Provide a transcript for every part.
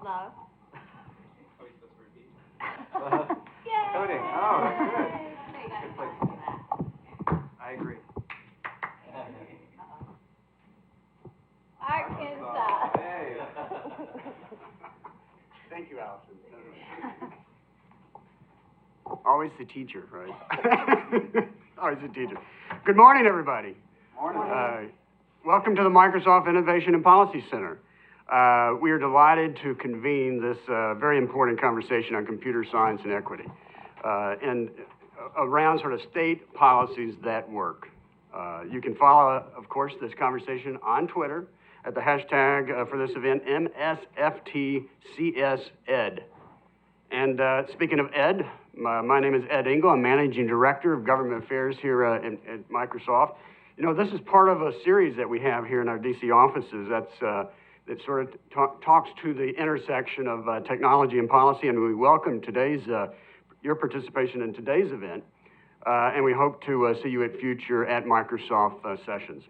Are we supposed to repeat? Yay! Coding. Oh, that's good. So you gotta Good place. do that. I agree. Arkansas. Hey. Thank you, Allison. Always the teacher, right? Always the teacher. Good morning, everybody. Morning. Welcome to the Microsoft Innovation and Policy Center. We are delighted to convene this very important conversation on computer science and equity, and around sort of state policies that work. You can follow, of course, this conversation on Twitter at the hashtag for this event, MSFTCSED. And speaking of Ed, my name is Ed Engel. I'm Managing Director of Government Affairs here at Microsoft. You know, this is part of a series that we have here in our DC offices that sort of talks to the intersection of technology and policy, and we welcome your participation in today's event, and we hope to see you at future at Microsoft sessions.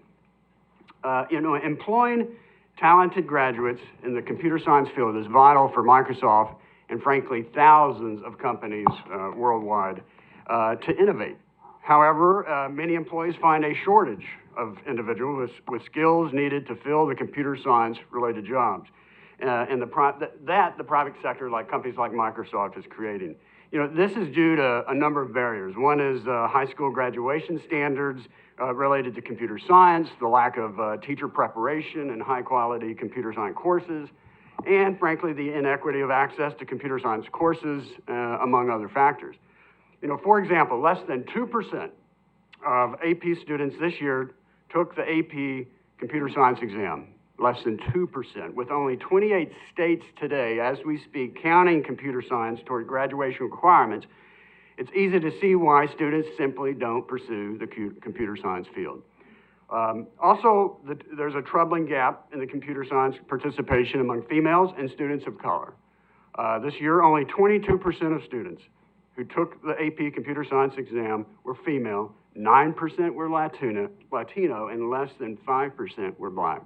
You know, employing talented graduates in the computer science field is vital for Microsoft and frankly thousands of companies worldwide to innovate. However, many employees find a shortage of individuals with skills needed to fill the computer science related jobs. And the private sector, like companies like Microsoft, is creating. You know, this is due to a number of barriers. One is high school graduation standards related to computer science, the lack of teacher preparation and high quality computer science courses, and frankly, the inequity of access to computer science courses, among other factors. You know, for example, less than 2% of AP students this year took the AP computer science exam. Less than 2%, with only 28 states today, as we speak, counting computer science toward graduation requirements. It's easy to see why students simply don't pursue the computer science field. Also, there's a troubling gap in the computer science participation among females and students of color. This year, only 22% of students who took the AP computer science exam were female, 9% were Latino, and less than 5% were Black.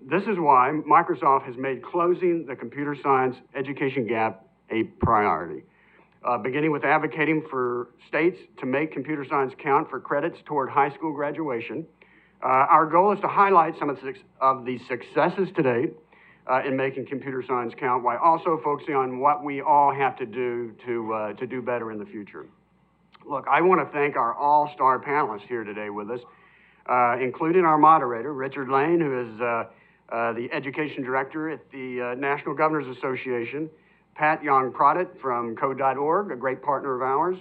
This is why Microsoft has made closing the computer science education gap a priority, beginning with advocating for states to make computer science count for credits toward high school graduation. Our goal is to highlight some of the successes to date in making computer science count, while also focusing on what we all have to do to do better in the future. Look, I want to thank our all-star panelists here today with us, including our moderator, Richard Lane, who is the Education Director at the National Governors Association, Pat Young-Prodditt from Code.org, a great partner of ours,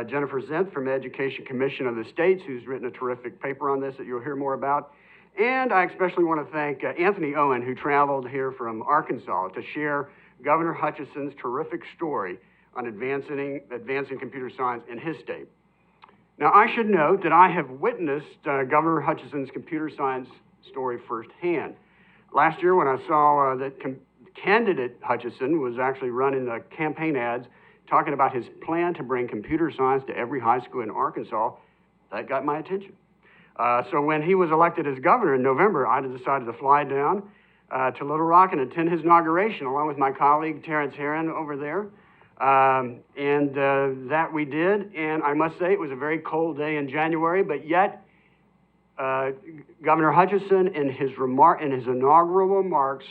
Jennifer Zinth from the Education Commission of the States, who's written a terrific paper on this that you'll hear more about. And I especially want to thank Anthony Owen, who traveled here from Arkansas to share Governor Hutchinson's terrific story on advancing computer science in his state. Now, I should note that I have witnessed Governor Hutchinson's computer science story firsthand. Last year, when I saw that candidate Hutchinson was actually running campaign ads talking about his plan to bring computer science to every high school in Arkansas, that got my attention. So when he was elected as governor in November, I decided to fly down to Little Rock and attend his inauguration along with my colleague Terrence Herron over there. That we did, and I must say it was a very cold day in January, but yet Governor Hutchinson in his inaugural remarks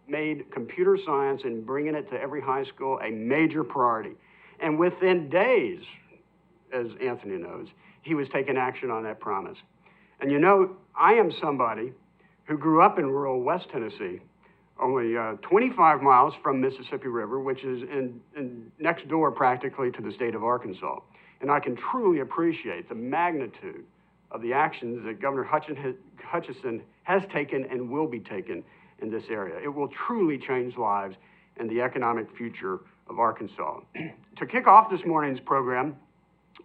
made computer science and bringing it to every high school a major priority. And within days, as Anthony knows, he was taking action on that promise. And you know, I am somebody who grew up in rural West Tennessee, only 25 miles from Mississippi River, which is next door practically to the state of Arkansas. And I can truly appreciate the magnitude of the actions that Governor Hutchinson has taken and will be taken in this area. It will truly change lives and the economic future of Arkansas. To kick off this morning's program,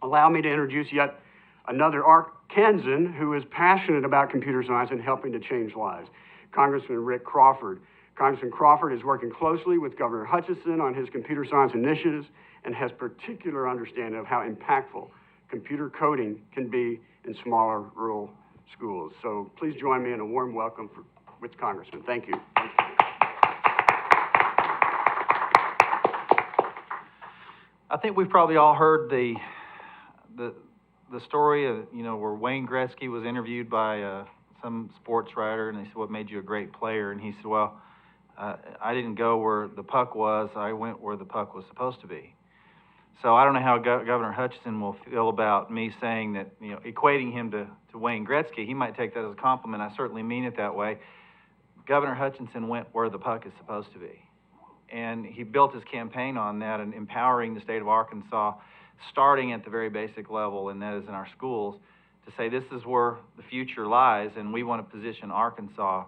allow me to introduce yet another Arkansan who is passionate about computer science and helping to change lives, Congressman Rick Crawford. Congressman Crawford is working closely with Governor Hutchinson on his computer science initiatives and has particular understanding of how impactful computer coding can be in smaller rural schools. So please join me in a warm welcome with Congressman. Thank you. I think we've probably all heard the story of, where Wayne Gretzky was interviewed by some sports writer, and they said, "What made you a great player?" And he said, "Well, I didn't go where the puck was. I went where the puck was supposed to be." So I don't know how Governor Hutchinson will feel about me saying that, equating him to Wayne Gretzky. He might take that as a compliment. I certainly mean it that way. Governor Hutchinson went where the puck is supposed to be. And he built his campaign on that and empowering the state of Arkansas, starting at the very basic level, and that is in our schools, to say this is where the future lies, and we want to position Arkansas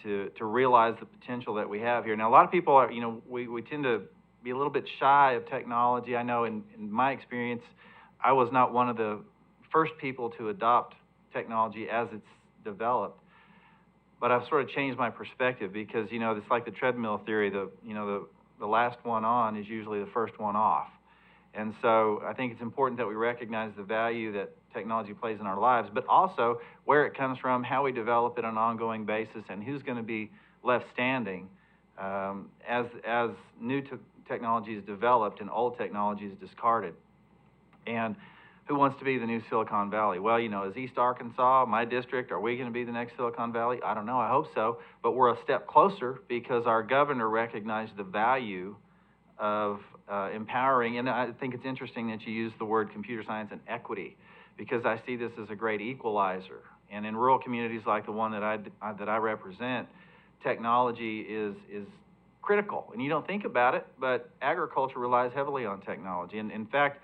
to realize the potential that we have here. Now, a lot of people are, we tend to be a little bit shy of technology. I know in my experience, I was not one of the first people to adopt technology as it's developed. But I've sort of changed my perspective because, it's like the treadmill theory. The last one on is usually the first one off. And so I think it's important that we recognize the value that technology plays in our lives, but also where it comes from, how we develop it on an ongoing basis, and who's going to be left standing as new technology is developed and old technology is discarded. And who wants to be the new Silicon Valley? Well, is East Arkansas, my district, are we going to be the next Silicon Valley? I don't know, I hope so, but we're a step closer because our governor recognized the value of empowering, and I think it's interesting that you use the word computer science and equity, because I see this as a great equalizer. And in rural communities like the one that I represent, technology is critical. And you don't think about it, but agriculture relies heavily on technology. And in fact,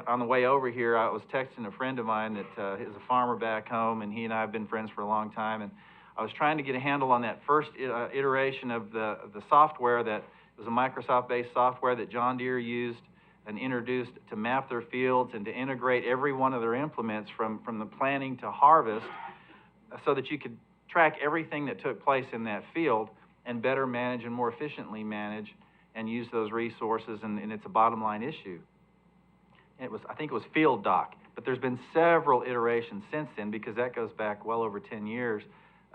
on the way over here, I was texting a friend of mine that is a farmer back home, and he and I have been friends for a long time. And I was trying to get a handle on that first iteration of the software that was a Microsoft-based software that John Deere used and introduced to map their fields and to integrate every one of their implements from the planting to harvest, so that you could track everything that took place in that field and better manage and more efficiently manage and use those resources, and it's a bottom line issue. I think it was Field Doc, but there's been several iterations since then because that goes back well over 10 years.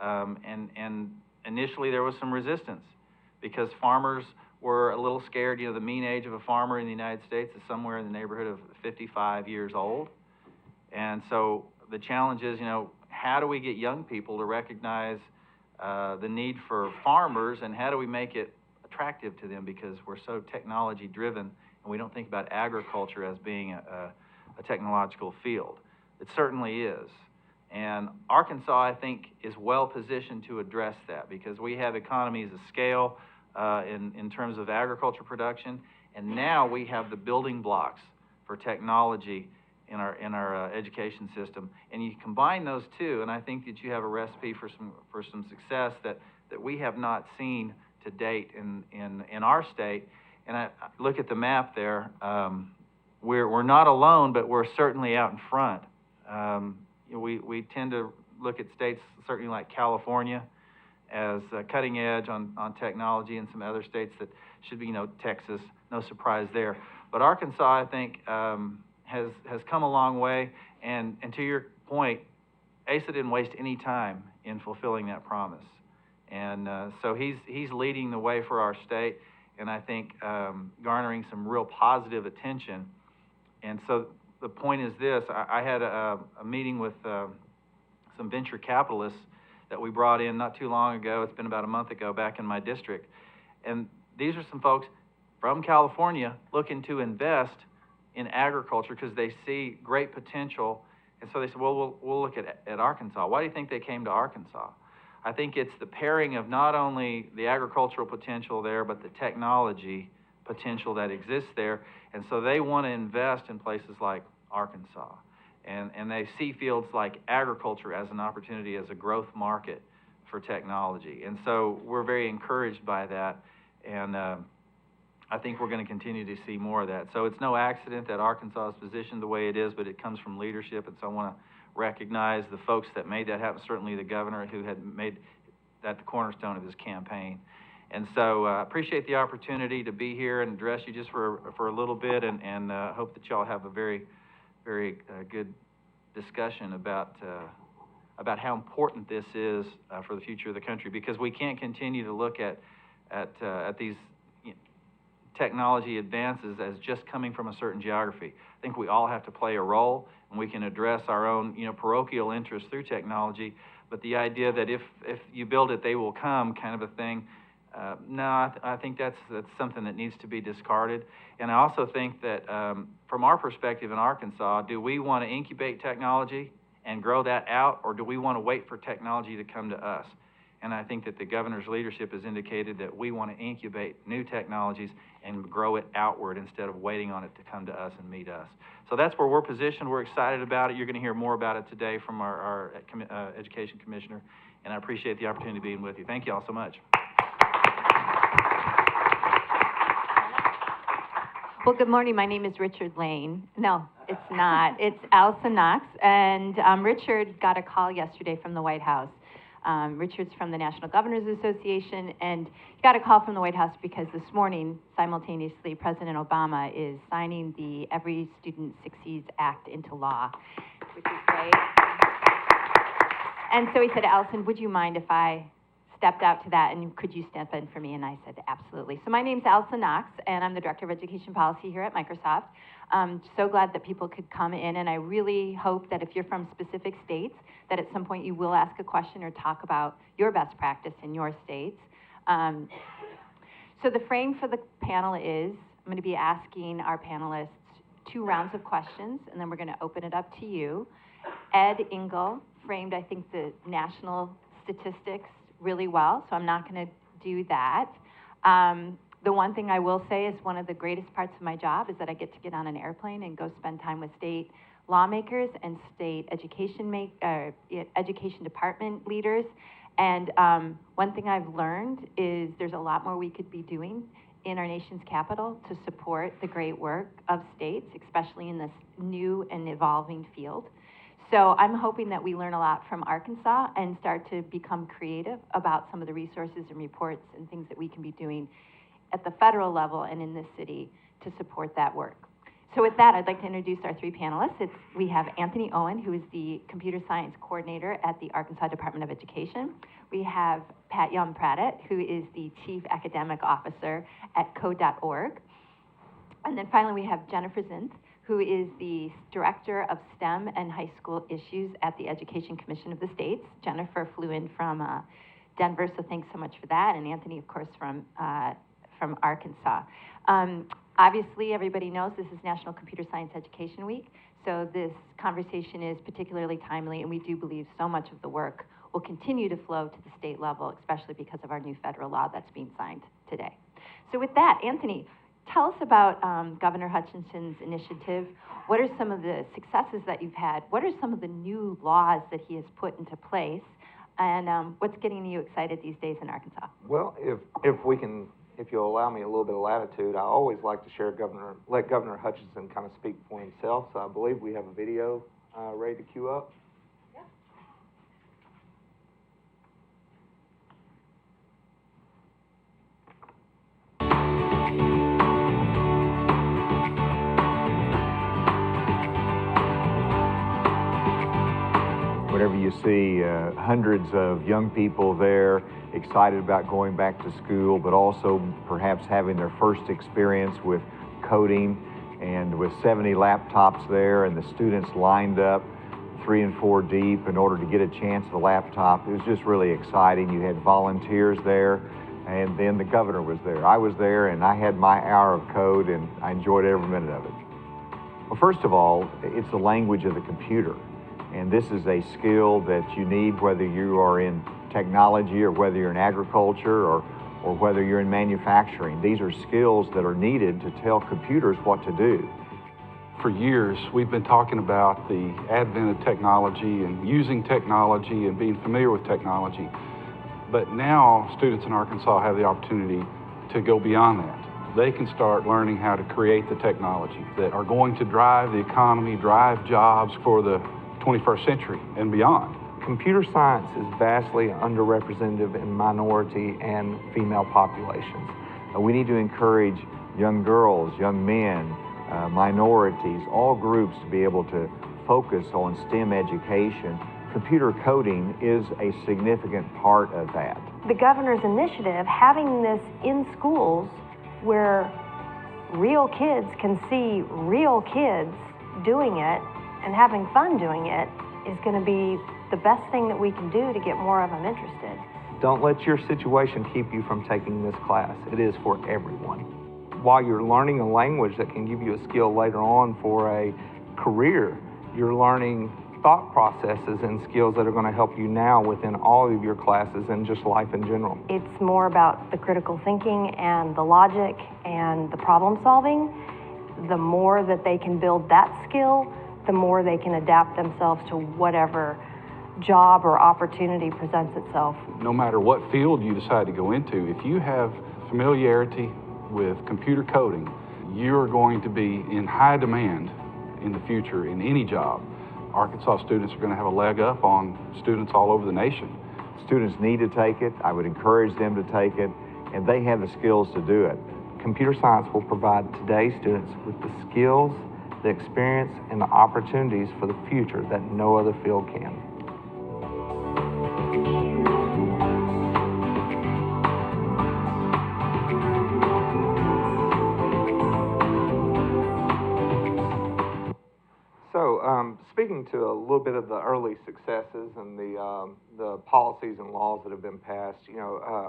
And initially there was some resistance because farmers were a little scared. The mean age of a farmer in the United States is somewhere in the neighborhood of 55 years old. And so the challenge is, how do we get young people to recognize the need for farmers, and how do we make it attractive to them, because we're so technology driven and we don't think about agriculture as being a technological field. It certainly is. And Arkansas, I think, is well positioned to address that because we have economies of scale in terms of agriculture production, and now we have the building blocks for technology in our education system. And you combine those two, and I think that you have a recipe for some success that we have not seen to date in our state. And I look at the map there. We're not alone, but we're certainly out in front. We tend to look at states certainly like California as cutting edge on technology, and some other states that should be, Texas, no surprise there. But Arkansas, I think, has come a long way, and to your point, Asa didn't waste any time in fulfilling that promise. And so he's leading the way for our state, and I think garnering some real positive attention. And so the point is this: I had a meeting with some venture capitalists that we brought in not too long ago. It's been about a month ago, back in my district. And these are some folks from California looking to invest in agriculture because they see great potential. And so they said, well, we'll look at Arkansas. Why do you think they came to Arkansas? I think it's the pairing of not only the agricultural potential there, but the technology potential that exists there. And so they want to invest in places like Arkansas. And they see fields like agriculture as an opportunity, as a growth market for technology. And so we're very encouraged by that. And I think we're going to continue to see more of that. So it's no accident that Arkansas is positioned the way it is, but it comes from leadership. And so I want to recognize the folks that made that happen, certainly the governor who had made that the cornerstone of his campaign. And so I appreciate the opportunity to be here and address you just for a little bit, and hope that y'all have a very, very good discussion about how important this is for the future of the country, because we can't continue to look at these technology advances as just coming from a certain geography. I think we all have to play a role, and we can address our own, parochial interests through technology. But the idea that if you build it, they will come kind of a thing, no, I think that's something that needs to be discarded. And I also think that from our perspective in Arkansas, do we want to incubate technology and grow that out, or do we want to wait for technology to come to us? And I think that the governor's leadership has indicated that we want to incubate new technologies and grow it outward instead of waiting on it to come to us and meet us. So that's where we're positioned. We're excited about it. You're going to hear more about it today from our Education Commissioner, and I appreciate the opportunity to be with you. Thank you all so much. Well, good morning. My name is Richard Lane. No, it's not. It's Allison Knox. And Richard got a call yesterday from the White House. Richard's from the National Governors Association, and he got a call from the White House because this morning, simultaneously, President Obama is signing the Every Student Succeeds Act into law, which is great. And so he said, Allison, would you mind if I stepped out to that, and could you step in for me? And I said, absolutely. So my name's Allison Knox, and I'm the Director of Education Policy here at Microsoft. So glad that people could come in, and I really hope that if you're from specific states, that at some point you will ask a question or talk about your best practice in your states. So the frame for the panel is, I'm going to be asking our panelists 2 rounds of questions, and then we're going to open it up to you. Ed Engel framed, I think, the national statistics really well, so I'm not going to do that. The one thing I will say is one of the greatest parts of my job is that I get to get on an airplane and go spend time with state lawmakers and state education department leaders. And one thing I've learned is there's a lot more we could be doing in our nation's capital to support the great work of states, especially in this new and evolving field. So I'm hoping that we learn a lot from Arkansas and start to become creative about some of the resources and reports and things that we can be doing at the federal level and in this city to support that work. So with that, I'd like to introduce our 3 panelists. We have Anthony Owen, who is the Computer Science Coordinator at the Arkansas Department of Education. We have Pat Young-Pradett, who is the Chief Academic Officer at code.org. And then finally, we have Jennifer Zinth, who is the Director of STEM and High School Issues at the Education Commission of the States. Jennifer flew in from Denver, so thanks so much for that. And Anthony, of course, from Arkansas. Obviously, everybody knows this is National Computer Science Education Week, so this conversation is particularly timely, and we do believe so much of the work will continue to flow to the state level, especially because of our new federal law that's being signed today. So with that, Anthony, tell us about Governor Hutchinson's initiative. What are some of the successes that you've had? What are some of the new laws that he has put into place? And what's getting you excited these days in Arkansas? Well, if you'll allow me a little bit of latitude, I always like to let Governor Hutchinson kind of speak for himself. So I believe we have a video ready to queue up. Whenever you see hundreds of young people there excited about going back to school, but also perhaps having their first experience with coding, and with 70 laptops there and the students lined up 3 and 4 deep in order to get a chance at a laptop, it was just really exciting. You had volunteers there, and then the governor was there. I was there, and I had my hour of code, and I enjoyed every minute of it. Well, first of all, it's the language of the computer. And this is a skill that you need whether you are in technology or whether you're in agriculture or whether you're in manufacturing. These are skills that are needed to tell computers what to do. For years, we've been talking about the advent of technology and using technology and being familiar with technology. But now students in Arkansas have the opportunity to go beyond that. They can start learning how to create the technology that are going to drive the economy, drive jobs for the 21st century and beyond. Computer science is vastly underrepresented in minority and female populations. We need to encourage young girls, young men, minorities, all groups to be able to focus on STEM education. Computer coding is a significant part of that. The governor's initiative, having this in schools where real kids can see real kids doing it and having fun doing it is going to be the best thing that we can do to get more of them interested. Don't let your situation keep you from taking this class. It is for everyone. While you're learning a language that can give you a skill later on for a career, you're learning thought processes and skills that are going to help you now within all of your classes and just life in general. It's more about the critical thinking and the logic and the problem solving. The more that they can build that skill, the more they can adapt themselves to whatever job or opportunity presents itself. No matter what field you decide to go into, if you have familiarity with computer coding, you're going to be in high demand in the future in any job. Arkansas students are going to have a leg up on students all over the nation. Students need to take it. I would encourage them to take it, and they have the skills to do it. Computer science will provide today's students with the skills, the experience, and the opportunities for the future that no other field can. So, speaking to a little bit of the early successes and the policies and laws that have been passed,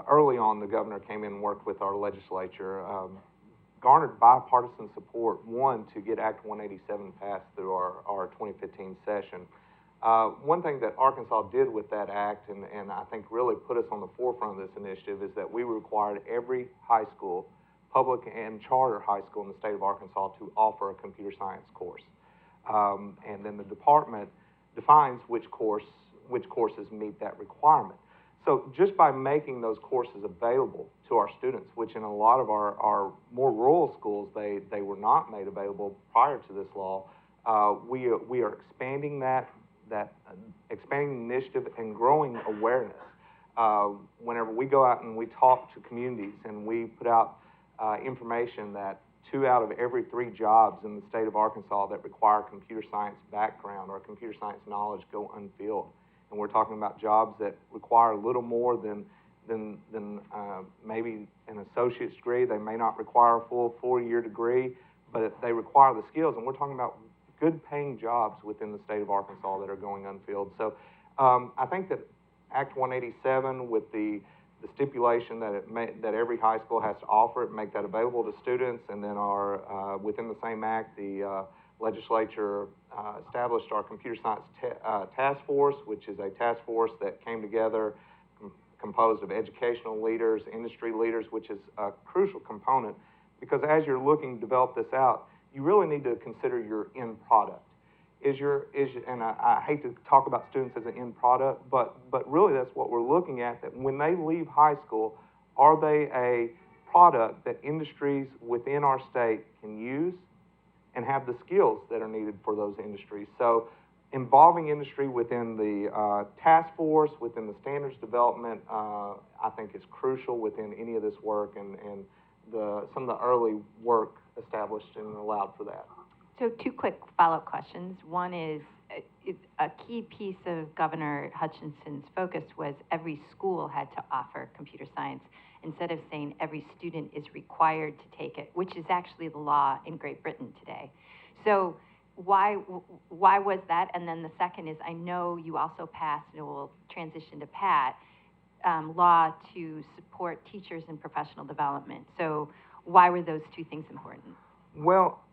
early on the governor came in and worked with our legislature, garnered bipartisan support, one, to get Act 187 passed through our 2015 session. One thing that Arkansas did with that act, and I think really put us on the forefront of this initiative, is that we required every high school, public and charter high school in the state of Arkansas, to offer a computer science course. And then the department defines which courses meet that requirement. So just by making those courses available to our students, which in a lot of our more rural schools, they were not made available prior to this law, we are expanding expanding the initiative and growing awareness. Whenever we go out and we talk to communities and we put out information that 2 out of every 3 jobs in the state of Arkansas that require computer science background or computer science knowledge go unfilled. And we're talking about jobs that require a little more than maybe an associate's degree. They may not require a full 4-year degree, but they require the skills. And we're talking about good paying jobs within the state of Arkansas that are going unfilled. So I think that Act 187, with the stipulation that that every high school has to offer it, make that available to students, and then within the same act, the legislature established our computer science task force, which is a task force that came together composed of educational leaders, industry leaders, which is a crucial component, because as you're looking to develop this out, you really need to consider your end product. And I hate to talk about students as an end product, but really that's what we're looking at, that when they leave high school, are they a product that industries within our state can use and have the skills that are needed for those industries? So involving industry within the task force, within the standards development, I think is crucial within any of this work, and some of the early work established and allowed for that. So 2 quick follow-up questions. One is, a key piece of Governor Hutchinson's focus was every school had to offer computer science, instead of saying every student is required to take it, which is actually the law in Great Britain today. So why was that? And then the second is, I know you also passed, and we'll transition to Pat, law to support teachers in professional development. So why were those 2 things important? Well,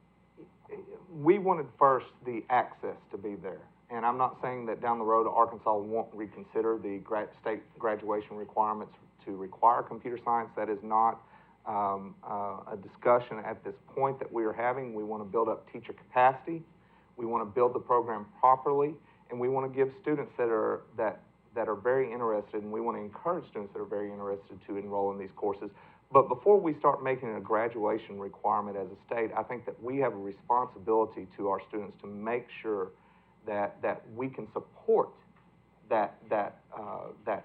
we wanted first the access to be there. And I'm not saying that down the road Arkansas won't reconsider the state graduation requirements to require computer science. That is not a discussion at this point that we are having. We want to build up teacher capacity. We want to build the program properly, and we want to give students that are very interested, and we want to encourage students that are very interested to enroll in these courses. But before we start making it a graduation requirement as a state, I think that we have a responsibility to our students to make sure that we can support that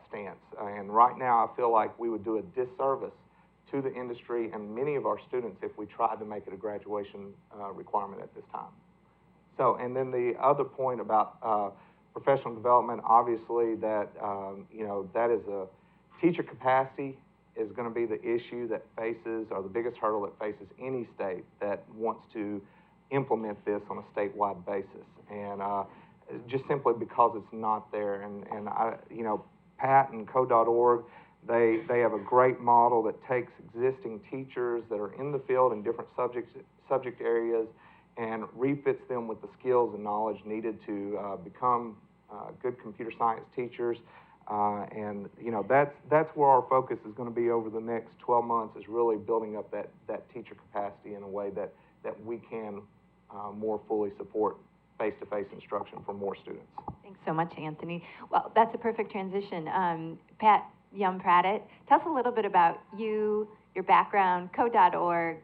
stance. And right now, I feel like we would do a disservice to the industry and many of our students if we tried to make it a graduation requirement at this time. So, and then the other point about professional development, obviously that that is a teacher capacity is going to be the issue that faces, or the biggest hurdle that faces any state that wants to implement this on a statewide basis. And just simply because it's not there. And I, you know, Pat and Code.org, they have a great model that takes existing teachers that are in the field in different subject areas and refits them with the skills and knowledge needed to become good computer science teachers. And you know, that's where our focus is going to be over the next 12 months, is really building up that teacher capacity in a way that we can more fully support face-to-face instruction for more students. Thanks so much, Anthony. Well, that's a perfect transition. Pat Young-Pradit, tell us a little bit about you, your background, Code.org,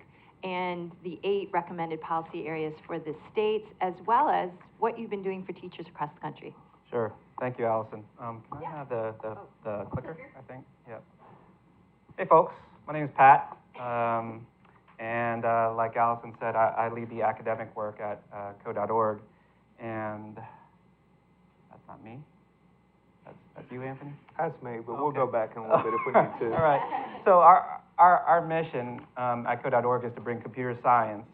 and the 8 recommended policy areas for the states, as well as what you've been doing for teachers across the country. Sure. Thank you, Allison. Can I have the clicker, I think? Yeah. Hey, folks. My name is Pat. And like Allison said, I lead the academic work at Code.org. And that's not me. That's you, Anthony? That's me, but Okay. we'll go back in a little bit if we need to. All right. So our mission at Code.org is to bring computer science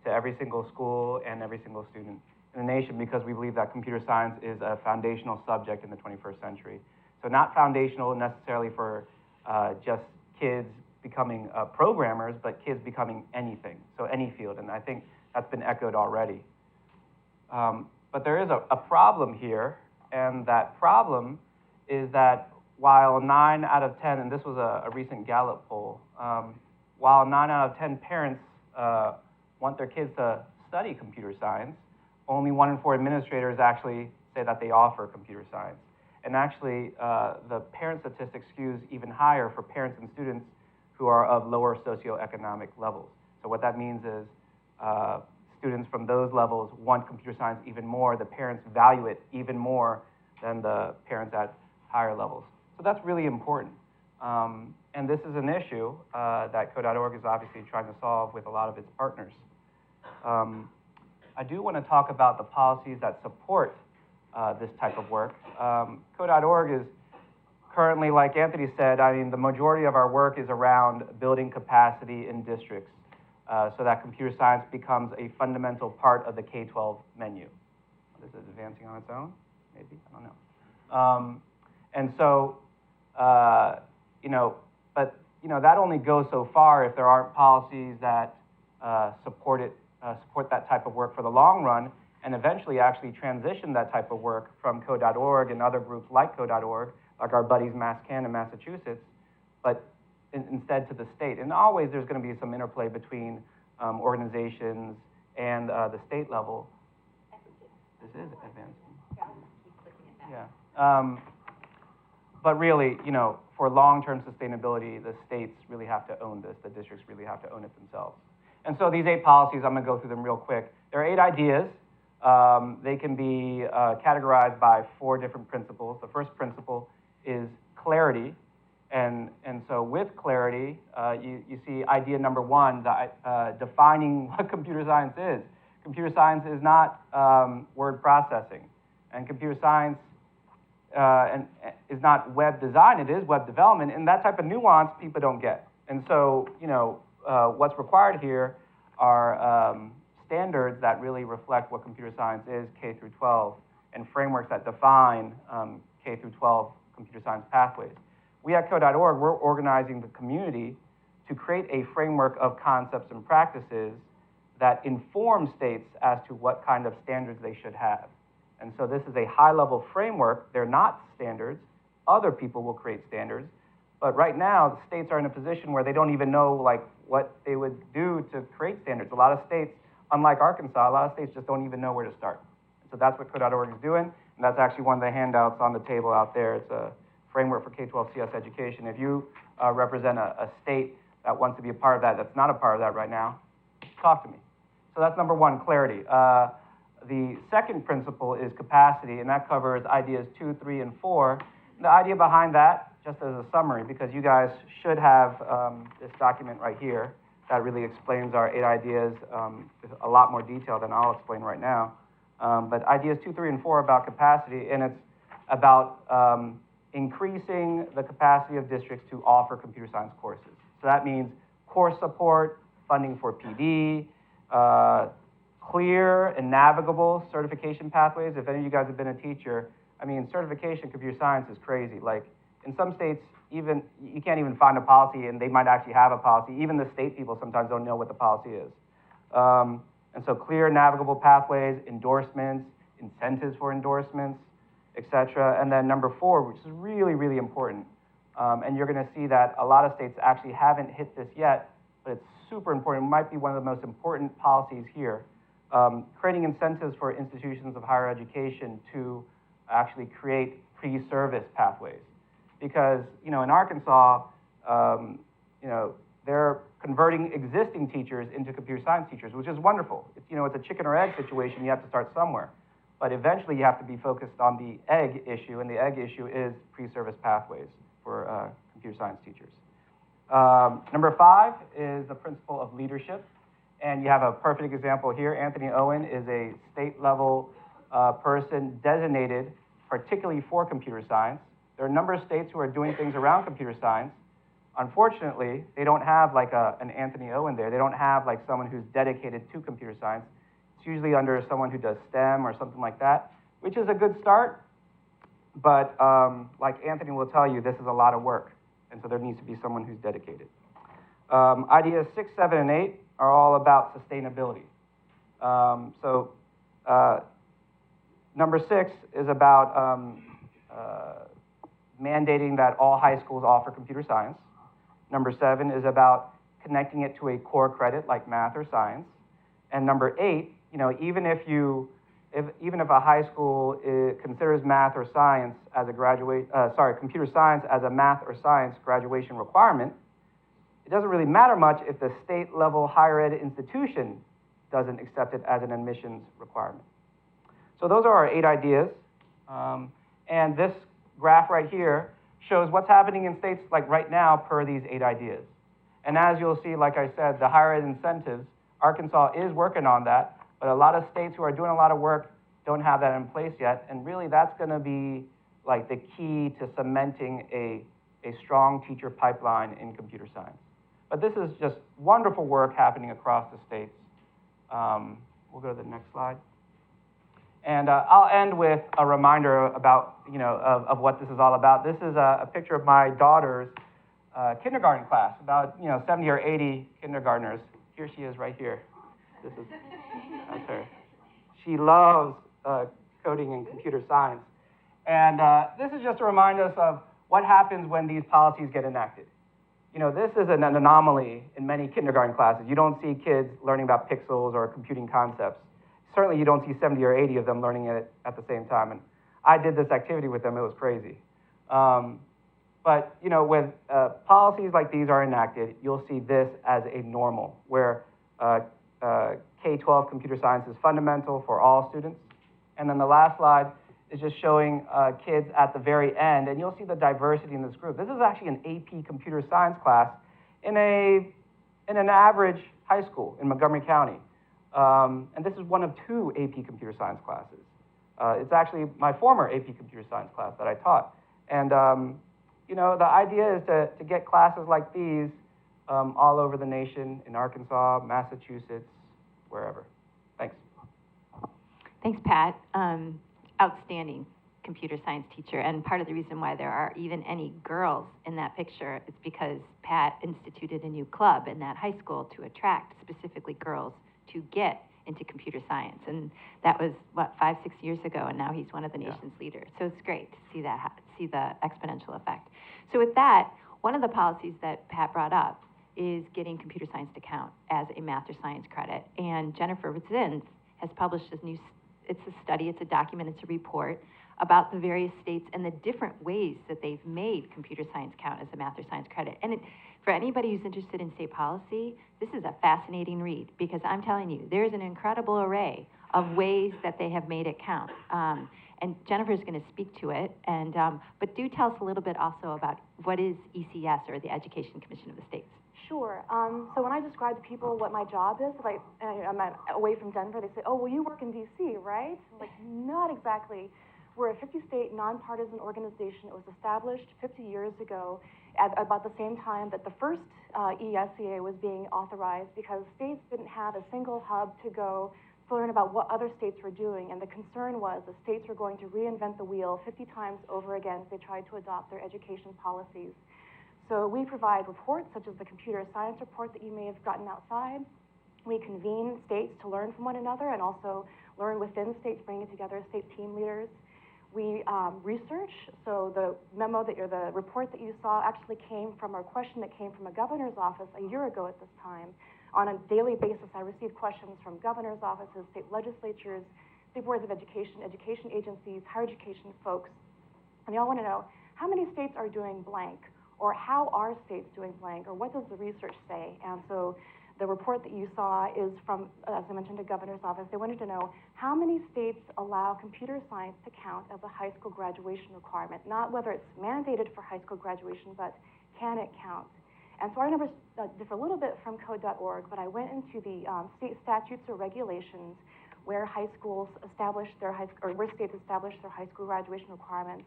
to every single school and every single student in the nation, because we believe that computer science is a foundational subject in the 21st century. So not foundational necessarily for just kids becoming programmers, but kids becoming anything, so any field, and I think that's been echoed already. But there is a problem here, and that problem is that while 9 out of 10, and this was a recent Gallup poll, while 9 out of 10 parents want their kids to study computer science, only 1 in 4 administrators actually say that they offer computer science. And actually, the parent statistic skews even higher for parents and students who are of lower socioeconomic levels. So what that means is students from those levels want computer science even more. The parents value it even more than the parents at higher levels. So that's really important. And this is an issue that Code.org is obviously trying to solve with a lot of its partners. I do want to talk about the policies that support this type of work. Code.org is currently, like Anthony said, I mean, the majority of our work is around building capacity in districts so that computer science becomes a fundamental part of the K-12 menu. This is advancing on its own, maybe, I don't know. And so, you know, but, you know, that only goes so far if there aren't policies that support that type of work for the long run, and eventually actually transition that type of work from Code.org and other groups like Code.org, like our buddies MassCan in Massachusetts, but instead to the state. And always there's going to be some interplay between organizations and the state level. This is advancing. Yeah. But really, you know, for long-term sustainability, the states really have to own this. The districts really have to own it themselves. And so these 8 policies, I'm going to go through them real quick. There are 8 ideas. They can be categorized by 4 different principles. The first principle is clarity. And so with clarity, you see idea number 1, defining what computer science is. Computer science is not word processing. And computer science is not web design, it is web development. And that type of nuance people don't get. And so, you know, what's required here are standards that really reflect what computer science is, K through 12, and frameworks that define K through 12 computer science pathways. We at Code.org, we're organizing the community to create a framework of concepts and practices that inform states as to what kind of standards they should have. And so this is a high-level framework. They're not standards. Other people will create standards. But right now, the states are in a position where they don't even know, like, what they would do to create standards. A lot of states, unlike Arkansas, a lot of states just don't even know where to start. So that's what Code.org is doing, and that's actually one of the handouts on the table out there. It's a framework for K-12 CS education. If you represent a state that wants to be a part of that, that's not a part of that right now, talk to me. So that's number 1, clarity. The second principle is capacity, and that covers ideas 2, 3, and 4. The idea behind that, just as a summary, because you guys should have this document right here that really explains our 8 ideas with a lot more detail than I'll explain right now. But ideas 2, 3, and 4 are about capacity, and it's about increasing the capacity of districts to offer computer science courses. So that means course support, funding for PD, clear and navigable certification pathways. If any of you guys have been a teacher, I mean, certification computer science is crazy. Like, in some states, even you can't even find a policy, and they might actually have a policy. Even the state people sometimes don't know what the policy is. And so clear, navigable pathways, endorsements, incentives for endorsements, et cetera. And then number 4, which is really, really important, and you're going to see that a lot of states actually haven't hit this yet, but it's super important. It might be one of the most important policies here. Creating incentives for institutions of higher education to actually create pre-service pathways. Because, you know, in Arkansas, you know, they're converting existing teachers into computer science teachers, which is wonderful. It's, you know, it's a chicken or egg situation. You have to start somewhere. But eventually you have to be focused on the egg issue, and the egg issue is pre-service pathways for computer science teachers. Number 5 is the principle of leadership. And you have a perfect example here. Anthony Owen is a state-level person designated particularly for computer science. There are a number of states who are doing things around computer science. Unfortunately, they don't have like an Anthony Owen there. They don't have like someone who's dedicated to computer science. It's usually under someone who does STEM or something like that, which is a good start. But like Anthony will tell you, this is a lot of work. And so there needs to be someone who's dedicated. Ideas 6, 7, and 8 are all about sustainability. Number 6 is about mandating that all high schools offer computer science. Number 7 is about connecting it to a core credit like math or science. And number 8, you know, even if a high school considers math or science as a computer science as a math or science graduation requirement, it doesn't really matter much if the state-level higher ed institution doesn't accept it as an admissions requirement. So those are our 8 ideas. And this graph right here shows what's happening in states like right now per these 8 ideas. And as you'll see, like I said, the higher ed incentives, Arkansas is working on that, but a lot of states who are doing a lot of work don't have that in place yet. And really that's gonna be like the key to cementing a strong teacher pipeline in computer science. But this is just wonderful work happening across the states. We'll go to the next slide. And I'll end with a reminder about, you know, of what this is all about. This is a picture of my daughter's kindergarten class, about, you know, 70 or 80 kindergartners. Here she is right here. That's her. She loves coding and computer science. And this is just to remind us of what happens when these policies get enacted. You know, this is an anomaly in many kindergarten classes. You don't see kids learning about pixels or computing concepts. Certainly you don't see 70 or 80 of them learning it at the same time. And I did this activity with them. It was crazy. But, you know, when policies like these are enacted, you'll see this as a normal, where K-12 computer science is fundamental for all students. And then the last slide is just showing kids at the very end, and you'll see the diversity in this group. This is actually an AP computer science class in an average high school in Montgomery County. And this is one of 2 AP computer science classes. It's actually my former AP computer science class that I taught. And, you know, the idea is to get classes like these all over the nation, in Arkansas, Massachusetts, wherever. Thanks. Thanks, Pat. Outstanding computer science teacher. And part of the reason why there are even any girls in that picture is because Pat instituted a new club in that high school to attract specifically girls to get into computer science. And that was, what, 5, 6 years ago, and now he's one of the nation's leaders. So it's great to see that, see the exponential effect. So with that, one of the policies that Pat brought up is getting computer science to count as a math or science credit. And Jennifer Zins has published this new, it's a study, it's a document, it's a report about the various states and the different ways that they've made computer science count as a math or science credit. And for anybody who's interested in state policy, this is a fascinating read, because I'm telling you, there's an incredible array of ways that they have made it count. And Jennifer's going to speak to it, and, but do tell us a little bit also about what is ECS, or the Education Commission of the States. Sure. So when I describe to people what my job is, like, I'm away from Denver, they say, oh, well, you work in DC, right? I'm like, not exactly. We're a 50-state nonpartisan organization. It was established 50 years ago at about the same time that the first ESEA was being authorized, because states didn't have a single hub to go to learn about what other states were doing. And the concern was the states were going to reinvent the wheel 50 times over again as they tried to adopt their education policies. So we provide reports such as the computer science report that you may have gotten outside. We convene states to learn from one another and also learn within states, bringing together state team leaders. We research, so the memo or the report that you saw actually came from a question that came from a governor's office a year ago at this time. On a daily basis, I receive questions from governor's offices, state legislatures, state boards of education, education agencies, higher education folks, and they all want to know how many states are doing blank, or how are states doing blank, or what does the research say? And so the report that you saw is from, as I mentioned, the governor's office. They wanted to know how many states allow computer science to count as a high school graduation requirement, not whether it's mandated for high school graduation, but can it count? And so our numbers differ a little bit from code.org, but I went into the state statutes or regulations where high schools establish their where states establish their high school graduation requirements.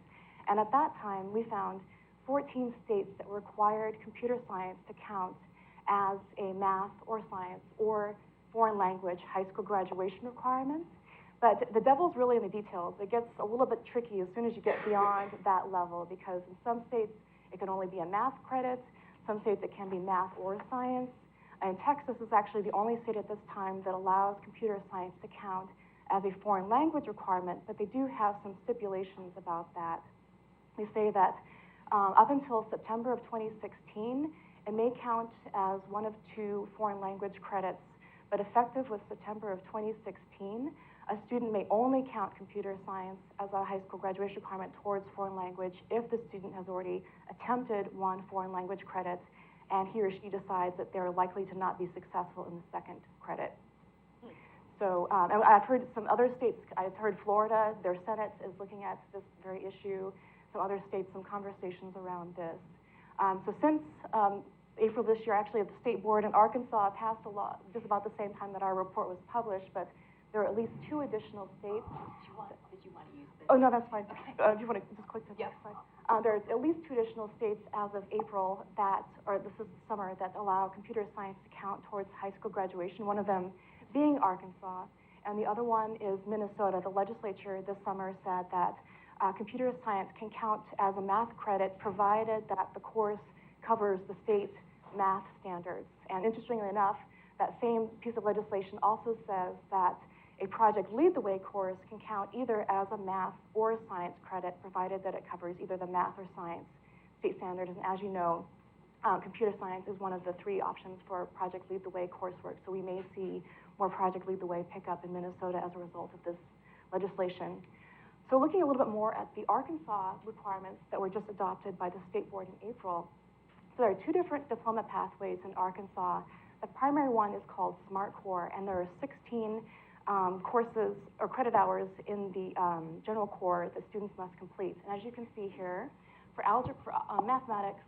And at that time, we found 14 states that required computer science to count as a math or science or foreign language high school graduation requirements. But the devil's really in the details. It gets a little bit tricky as soon as you get beyond that level, because in some states it can only be a math credit, some states it can be math or science. And Texas is actually the only state at this time that allows computer science to count as a foreign language requirement, but they do have some stipulations about that. They say that up until September of 2016, it may count as one of two foreign language credits, but effective with September of 2016, a student may only count computer science as a high school graduation requirement towards foreign language if the student has already attempted one foreign language credit and he or she decides that they're likely to not be successful in the second credit. So and I've heard some other states, I've heard Florida, their Senate is looking at this very issue, some other states, some conversations around this. So since April this year, actually, the state board in Arkansas passed a law just about the same time that our report was published, but there are at least 2 additional states. Did you want to use this? Oh, no, that's fine. Do you want to just click to the next slide? There's at least 2 additional states as of April that, or this is the summer, that allow computer science to count towards high school graduation, one of them being Arkansas, and the other one is Minnesota. The legislature this summer said that computer science can count as a math credit provided that the course covers the state math standards. And interestingly enough, that same piece of legislation also says that a Project Lead the Way course can count either as a math or a science credit, provided that it covers either the math or science state standards. And as you know, computer science is one of the 3 options for Project Lead the Way coursework. So we may see more Project Lead the Way pick up in Minnesota as a result of this legislation. So looking a little bit more at the Arkansas requirements that were just adopted by the state board in April, so there are 2 different diploma pathways in Arkansas. The primary one is called SMART Core, and there are 16 courses or credit hours in the general core that students must complete. And as you can see here, for mathematics,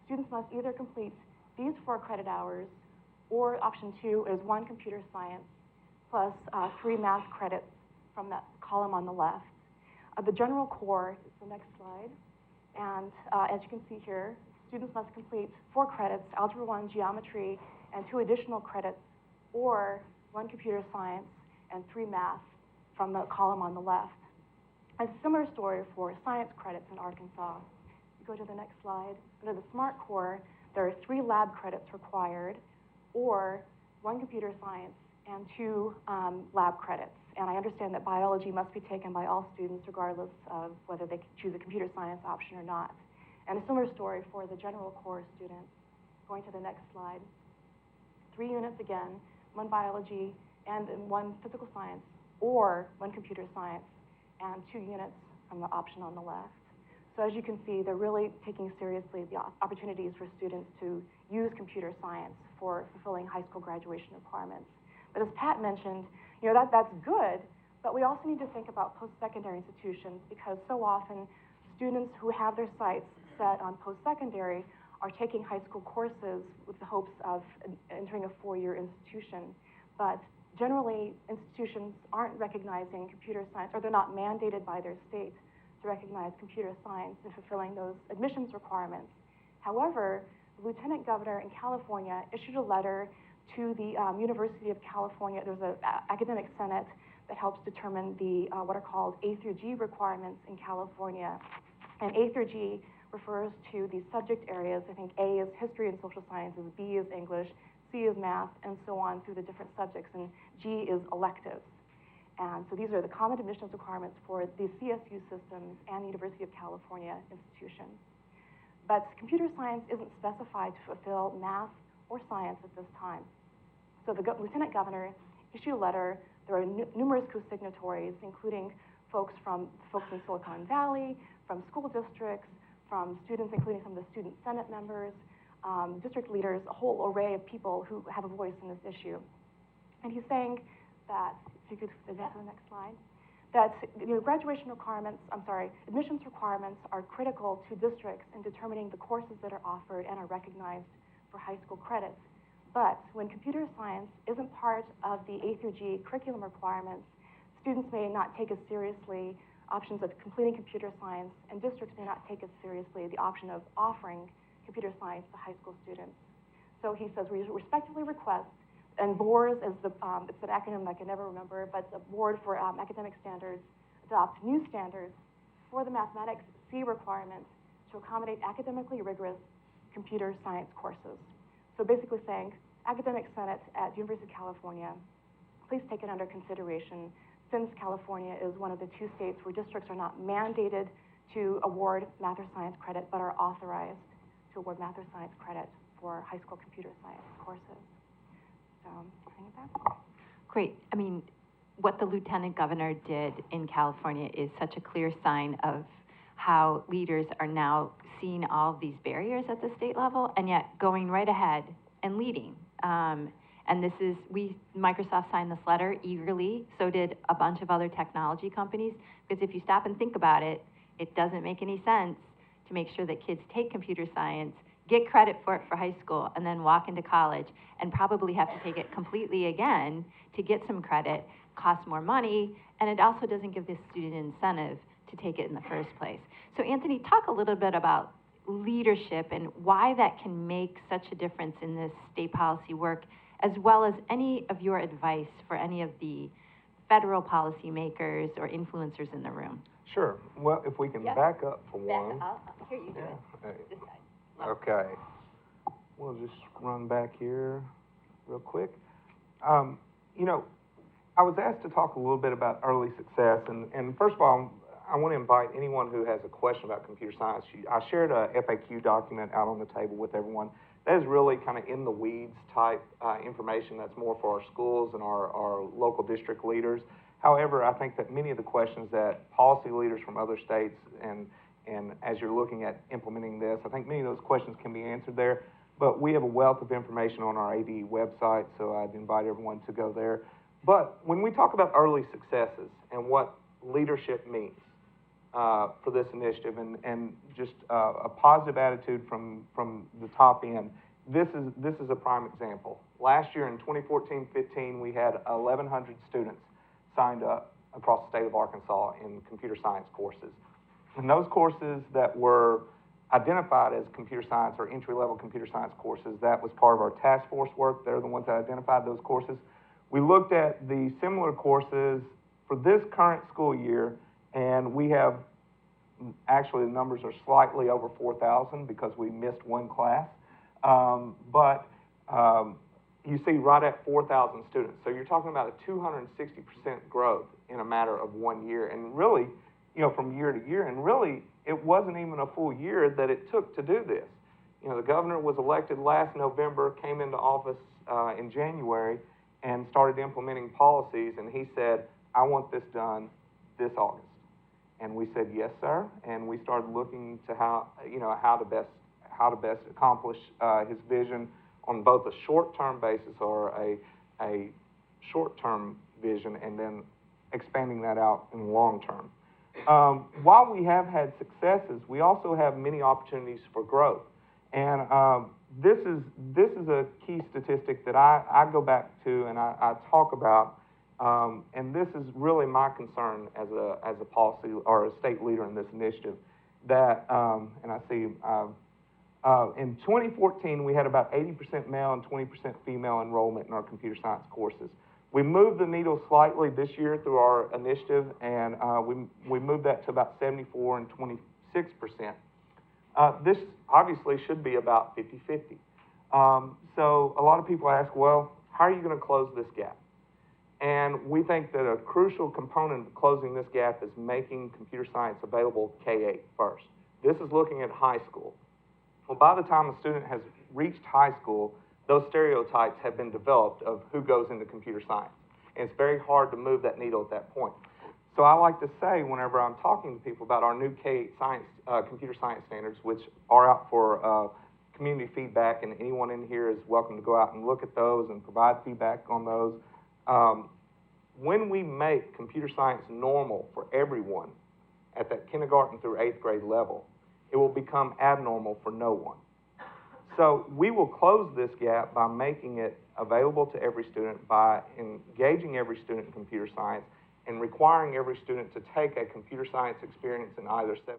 students must either complete these 4 credit hours, or option 2 is 1 computer science plus 3 math credits from that column on the left. The general core is the next slide, and as you can see here, students must complete 4 credits, Algebra 1, Geometry, and 2 additional credits, or 1 computer science and 3 math from the column on the left. A similar story for science credits in Arkansas. You go to the next slide. Under the SMART Core, there are 3 lab credits required, or 1 computer science and 2 lab credits. And I understand that biology must be taken by all students regardless of whether they choose a computer science option or not. And a similar story for the general core students. Going to the next slide. 3 units again, 1 biology and 1 physical science, or 1 computer science, and 2 units from the option on the left. So as you can see, they're really taking seriously the opportunities for students to use computer science for fulfilling high school graduation requirements. But as Pat mentioned, you know, that's good, but we also need to think about post-secondary institutions, because so often students who have their sights set on post-secondary are taking high school courses with the hopes of entering a 4-year institution. But generally, institutions aren't recognizing computer science, or they're not mandated by their state to recognize computer science and fulfilling those admissions requirements. However, the Lieutenant Governor in California issued a letter to the University of California. There's an academic senate that helps determine the what are called A through G requirements in California. And A through G refers to the subject areas. I think A is history and social sciences, B is English, C is math, and so on through the different subjects, and G is electives. And so these are the common admissions requirements for the CSU systems and the University of California institutions. But computer science isn't specified to fulfill math or science at this time. So the Lieutenant Governor issued a letter. There are numerous co-signatories, including folks in Silicon Valley, from school districts, from students, including some of the student senate members, district leaders, a whole array of people who have a voice in this issue. And he's saying that, if you could advance to the next slide, that graduation requirements, admissions requirements are critical to districts in determining the courses that are offered and are recognized for high school credits. But when computer science isn't part of the A through G curriculum requirements, students may not take as seriously options of completing computer science, and districts may not take as seriously the option of offering computer science to high school students. So he says, we respectfully request, and BORS is it's an acronym I can never remember, but the Board for Academic Standards adopt new standards for the mathematics C requirements to accommodate academically rigorous computer science courses. So basically saying, Academic Senate at University of California, please take it under consideration, since California is one of the 2 states where districts are not mandated to award math or science credit, but are authorized to award math or science credit for high school computer science courses. So, bring it back. Great. I mean, what the Lieutenant Governor did in California is such a clear sign of how leaders are now seeing all of these barriers at the state level and yet going right ahead and leading. And this is, Microsoft signed this letter eagerly, so did a bunch of other technology companies, because if you stop and think about it, it doesn't make any sense to make sure that kids take computer science, get credit for it for high school, and then walk into college and probably have to take it completely again to get some credit, costs more money, and it also doesn't give the student incentive to take it in the first place. So Anthony, talk a little bit about leadership and why that can make such a difference in this state policy work, as well as any of your advice for any of the federal policymakers or influencers in the room. Sure. Well, if we can back up for one. Here, you do it. This side. Okay. We'll just run back here real quick. You know, I was asked to talk a little bit about early success, and first of all, I want to invite anyone who has a question about computer science. I shared a FAQ document out on the table with everyone. That is really kind of in the weeds type information that's more for our schools and our local district leaders. However, I think that many of the questions that policy leaders from other states and as you're looking at implementing this, I think many of those questions can be answered there. But we have a wealth of information on our ADE website, so I'd invite everyone to go there. But when we talk about early successes and what leadership means for this initiative and just a positive attitude from the top end, this is a prime example. Last year in 2014-15, we had 1,100 students signed up across the state of Arkansas in computer science courses. And those courses that were identified as computer science or entry-level computer science courses, that was part of our task force work. They're the ones that identified those courses. We looked at the similar courses for this current school year, and we have, actually the numbers are slightly over 4,000 because we missed one class. You see right at 4,000 students. So you're talking about a 260% growth in a matter of 1 year. And really, you know, from year to year, and really, it wasn't even a full year that it took to do this. You know, the governor was elected last November, came into office in January, and started implementing policies, and he said, I want this done this August. And we said, yes, sir, and we started looking to how to best accomplish his vision on both a short-term basis or a short-term vision, and then expanding that out in the long term. While we have had successes, we also have many opportunities for growth. And this is a key statistic that I go back to and I talk about, and this is really my concern as a policy or a state leader in this initiative. That and I see in 2014 we had about 80% male and 20% female enrollment in our computer science courses. We moved the needle slightly this year through our initiative, and we moved that to about 74 and 26%. This obviously should be about 50-50. So a lot of people ask, well, how are you going to close this gap? And we think that a crucial component of closing this gap is making computer science available K-8 first. This is looking at high school. Well, by the time a student has reached high school, those stereotypes have been developed of who goes into computer science. And it's very hard to move that needle at that point. So I like to say, whenever I'm talking to people about our new K-8 science, computer science standards, which are out for community feedback, and anyone in here is welcome to go out and look at those and provide feedback on those. When we make computer science normal for everyone at that kindergarten through 8th grade level, it will become abnormal for no one. So we will close this gap by making it available to every student, by engaging every student in computer science, and requiring every student to take a computer science experience in either set.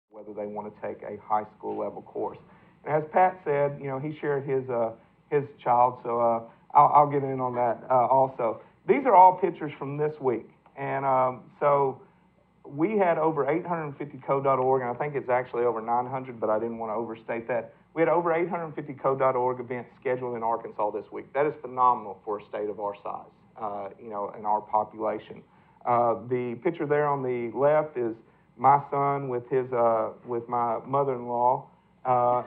Whether they want to take a high school level course. And as Pat said, you know, he shared his child, so I'll get in on that also. These are all pictures from this week, and so we had over 850 code.org, and I think it's actually over 900, but I didn't want to overstate that. We had over 850 code.org events scheduled in Arkansas this week. That is phenomenal for a state of our size, you know, and our population. The picture there on the left is my son with my mother-in-law,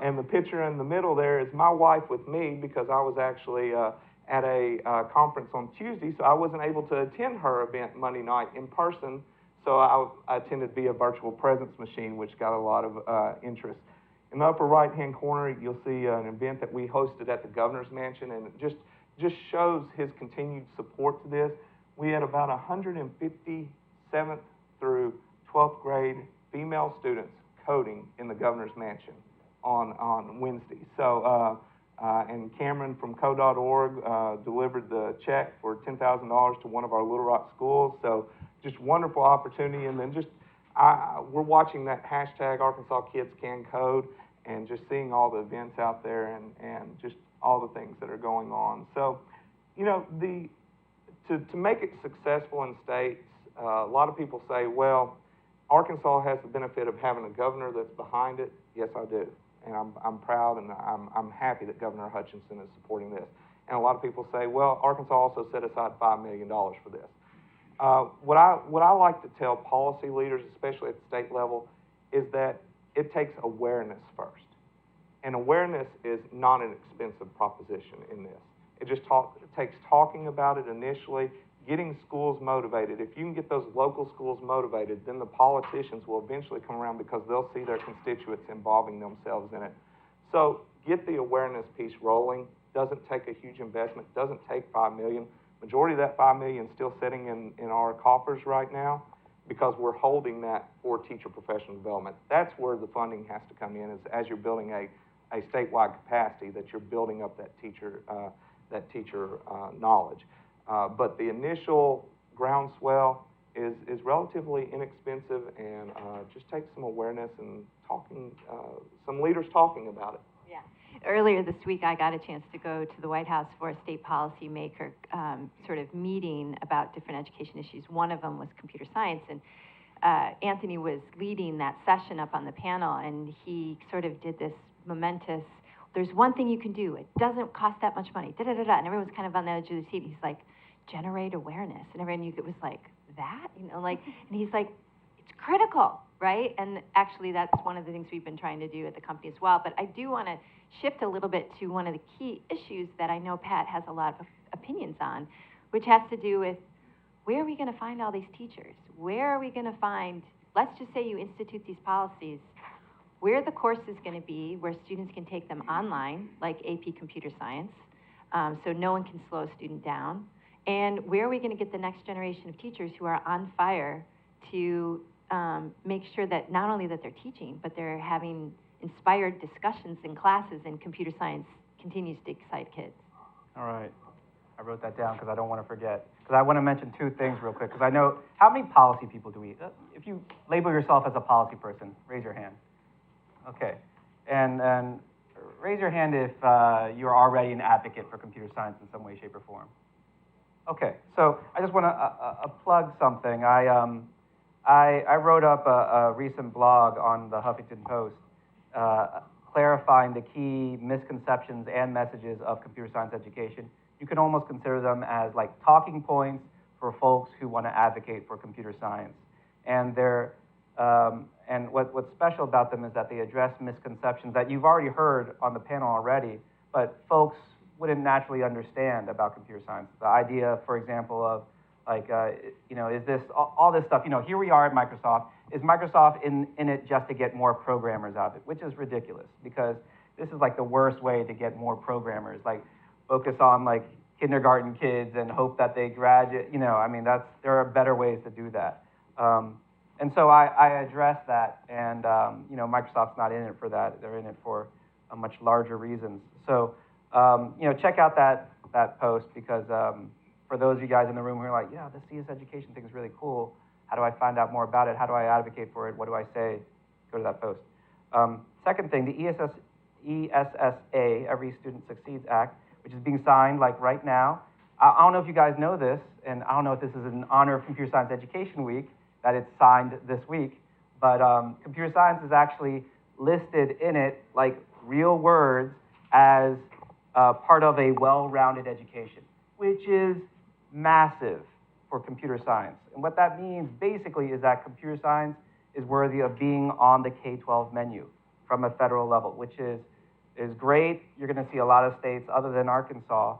and the picture in the middle there is my wife with me, because I was actually at a conference on Tuesday, so I wasn't able to attend her event Monday night in person, so I attended via virtual presence machine, which got a lot of interest. In the upper right-hand corner, you'll see an event that we hosted at the governor's mansion, and it just shows his continued support to this. We had about 150 7th through 12th grade female students coding in the governor's mansion on Wednesday. So, and Cameron from code.org delivered the check for $10,000 to one of our Little Rock schools. So just wonderful opportunity. And then we're watching that hashtag Arkansas Kids Can Code, and just seeing all the events out there and just all the things that are going on. So, you know, to make it successful in states, a lot of people say, well, Arkansas has the benefit of having a governor that's behind it. Yes, I do. And I'm proud, and I'm happy that Governor Hutchinson is supporting this. And a lot of people say, well, Arkansas also set aside $5 million for this. What I like to tell policy leaders, especially at the state level, is that it takes awareness first. And awareness is not an expensive proposition in this. It takes talking about it initially, getting schools motivated. If you can get those local schools motivated, then the politicians will eventually come around, because they'll see their constituents involving themselves in it. So get the awareness piece rolling. Doesn't take a huge investment. Doesn't take $5 million. Majority of that $5 million is still sitting in our coffers right now, because we're holding that for teacher professional development. That's where the funding has to come in, is as you're building a statewide capacity, that you're building up that teacher knowledge. But the initial groundswell is relatively inexpensive, and just takes some awareness and talking, some leaders talking about it. Yeah. Earlier this week, I got a chance to go to the White House for a state policymaker sort of meeting about different education issues. One of them was computer science, and Anthony was leading that session up on the panel, and he sort of did this momentous, there's one thing you can do, it doesn't cost that much money, da-da-da-da, and everyone was kind of on the edge of the seat. He's like, generate awareness, and everyone knew it was like, that? You know, like, and he's like, it's critical, right? And actually, that's one of the things we've been trying to do at the company as well. But I do want to shift a little bit to one of the key issues that I know Pat has a lot of opinions on, which has to do with, where are we going to find all these teachers? Where are we going to find, let's just say you institute these policies, where are the courses going to be where students can take them online, like AP Computer Science, so no one can slow a student down. And where are we going to get the next generation of teachers who are on fire to make sure that not only that they're teaching, but they're having inspired discussions in classes, and computer science continues to excite kids. All right. I wrote that down because I don't want to forget. Because I want to mention two things real quick. Because I know, how many policy people do we, if you label yourself as a policy person, raise your hand. Okay. And raise your hand if you're already an advocate for computer science in some way, shape, or form. Okay. So I just want to plug something. I wrote up a recent blog on the Huffington Post clarifying the key misconceptions and messages of computer science education. You can almost consider them as like talking points for folks who want to advocate for computer science. And they're, and what's special about them is that they address misconceptions that you've already heard on the panel already, but folks wouldn't naturally understand about computer science. The idea, for example, of like, you know, is this, all this stuff, you know, here we are at Microsoft. Is Microsoft in it just to get more programmers out of it? Which is ridiculous, because this is like the worst way to get more programmers. Like, focus on like kindergarten kids and hope that they graduate, you know, I mean, there are better ways to do that. And so I address that, and, you know, Microsoft's not in it for that. They're in it for a much larger reasons. So, you know, check out that post, because for those of you guys in the room who are like, yeah, the CS education thing is really cool. How do I find out more about it? How do I advocate for it? What do I say? Go to that post. Second thing, the ESSA, Every Student Succeeds Act, which is being signed like right now. I don't know if you guys know this, and I don't know if this is in honor of Computer Science Education Week, that it's signed this week, but computer science is actually listed in it like real words as part of a well-rounded education, which is massive for computer science. And what that means basically is that computer science is worthy of being on the K-12 menu from a federal level, which is great. You're going to see a lot of states other than Arkansas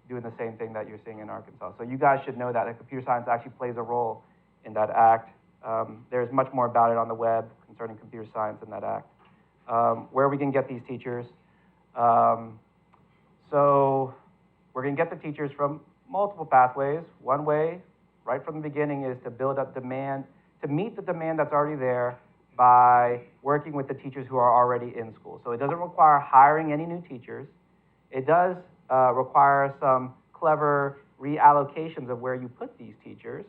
doing the same thing that you're seeing in Arkansas. So you guys should know that computer science actually plays a role in that act. There's much more about it on the web concerning computer science in that act. Where we can get these teachers. So we're going to get the teachers from multiple pathways. One way, right from the beginning, is to build up demand, to meet the demand that's already there by working with the teachers who are already in school. So it doesn't require hiring any new teachers. It does require some clever reallocations of where you put these teachers.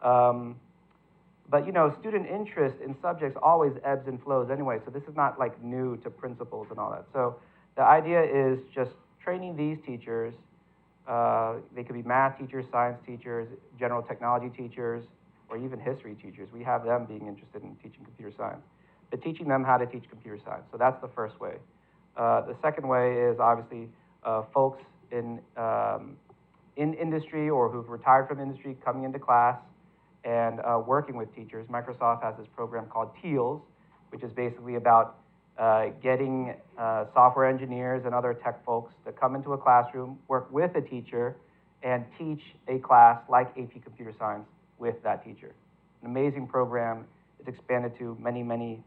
But, you know, student interest in subjects always ebbs and flows anyway, so this is not like new to principals and all that. So the idea is just training these teachers. They could be math teachers, science teachers, general technology teachers, or even history teachers. We have them being interested in teaching computer science, but teaching them how to teach computer science. So that's the first way. The second way is obviously folks in industry or who've retired from industry coming into class and working with teachers. Microsoft has this program called TEALS, which is basically about getting software engineers and other tech folks to come into a classroom, work with a teacher, and teach a class like AP Computer Science with that teacher. An amazing program. It's expanded to many, many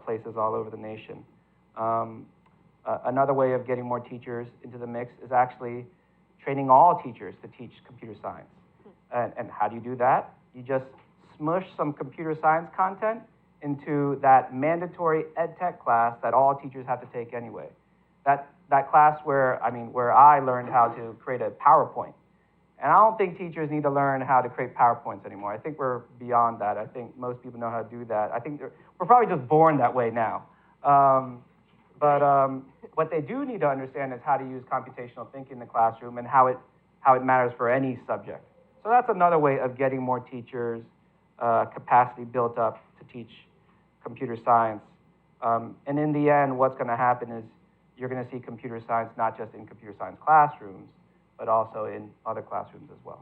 places all over the nation. Another way of getting more teachers into the mix is actually training all teachers to teach computer science. And how do you do that? You just smush some computer science content into that mandatory ed tech class that all teachers have to take anyway. That class where I learned how to create a PowerPoint. And I don't think teachers need to learn how to create PowerPoints anymore. I think we're beyond that. I think most people know how to do that. I think we're probably just born that way now. But what they do need to understand is how to use computational thinking in the classroom and how it matters for any subject. So that's another way of getting more teachers' capacity built up to teach computer science. And in the end, what's going to happen is you're going to see computer science not just in computer science classrooms, but also in other classrooms as well.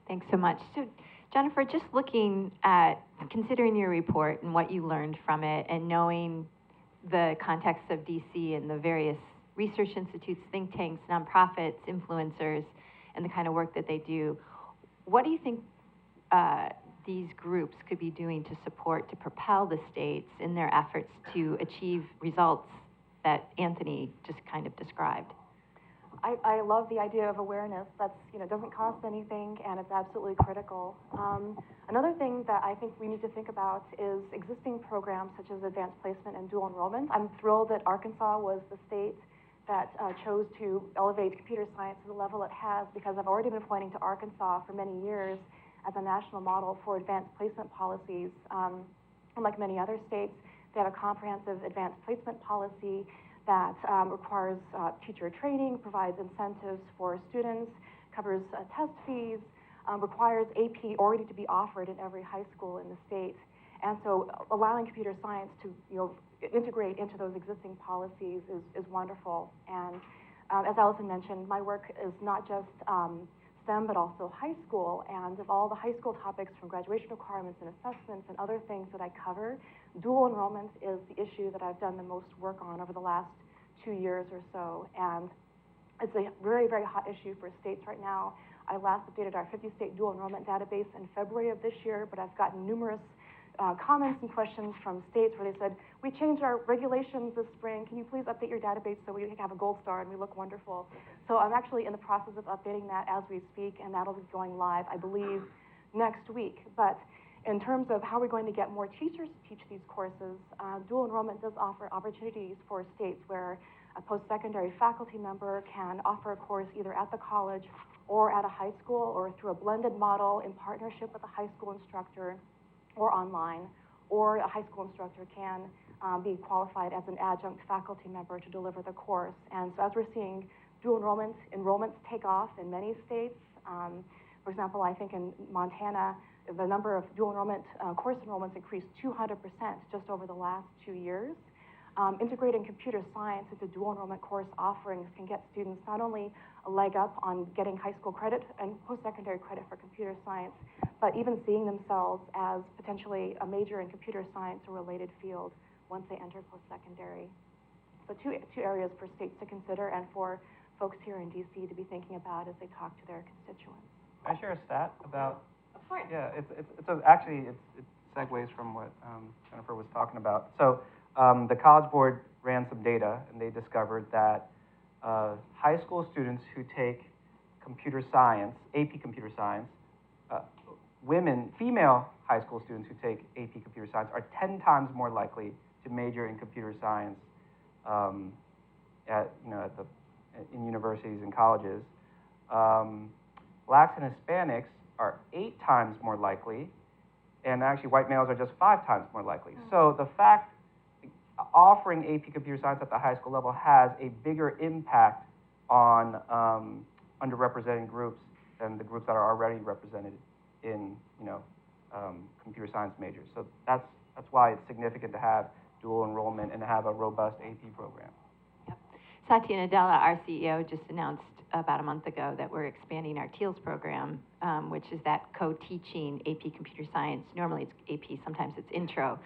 Thanks so much. So, Jennifer, just looking at, considering your report and what you learned from it, and knowing the context of DC and the various research institutes, think tanks, nonprofits, influencers, and the kind of work that they do, what do you think these groups could be doing to support, to propel the states in their efforts to achieve results that Anthony just kind of described? I love the idea of awareness. That's, doesn't cost anything, and it's absolutely critical. Another thing that I think we need to think about is existing programs such as advanced placement and dual enrollment. I'm thrilled that Arkansas was the state that chose to elevate computer science to the level it has, because I've already been pointing to Arkansas for many years as a national model for advanced placement policies. Unlike many other states, they have a comprehensive advanced placement policy that requires teacher training, provides incentives for students, covers test fees, requires AP already to be offered in every high school in the state. And so allowing computer science to integrate into those existing policies is wonderful. And as Allison mentioned, my work is not just STEM, but also high school. And of all the high school topics, from graduation requirements and assessments and other things that I cover, dual enrollment is the issue that I've done the most work on over the last 2 years or so. And it's a very, very hot issue for states right now. I last updated our 50-state dual enrollment database in February of this year, but I've gotten numerous comments and questions from states where they said, we changed our regulations this spring, can you please update your database so we have a gold star and we look wonderful? So I'm actually in the process of updating that as we speak, and that'll be going live, I believe, next week. But in terms of how we're going to get more teachers to teach these courses, dual enrollment does offer opportunities for states where a post-secondary faculty member can offer a course either at the college or at a high school, or through a blended model in partnership with a high school instructor, or online, or a high school instructor can be qualified as an adjunct faculty member to deliver the course. And so as we're seeing dual enrollments take off in many states, for example, I think in Montana, the number of dual enrollment course enrollments increased 200% just over the last 2 years. Integrating computer science into dual enrollment course offerings can get students not only a leg up on getting high school credit and post-secondary credit for computer science, but even seeing themselves as potentially a major in computer science or related field once they enter post-secondary. So two areas for states to consider and for folks here in DC to be thinking about as they talk to their constituents. Can I share a stat about? Of course. Yeah, it segues from what Jennifer was talking about. So the College Board ran some data, and they discovered that high school students who take computer science, AP computer science, female high school students who take AP computer science are 10 times more likely to major in computer science in universities and colleges. Blacks and Hispanics are 8 times more likely, and actually white males are just 5 times more likely. So the fact offering AP computer science at the high school level has a bigger impact on underrepresented groups than the groups that are already represented in computer science majors. So that's why it's significant to have dual enrollment and to have a robust AP program. Yep. Satya Nadella, our CEO, just announced about a month ago that we're expanding our TEALS program, which is that co-teaching AP computer science. Normally it's AP, sometimes it's intro.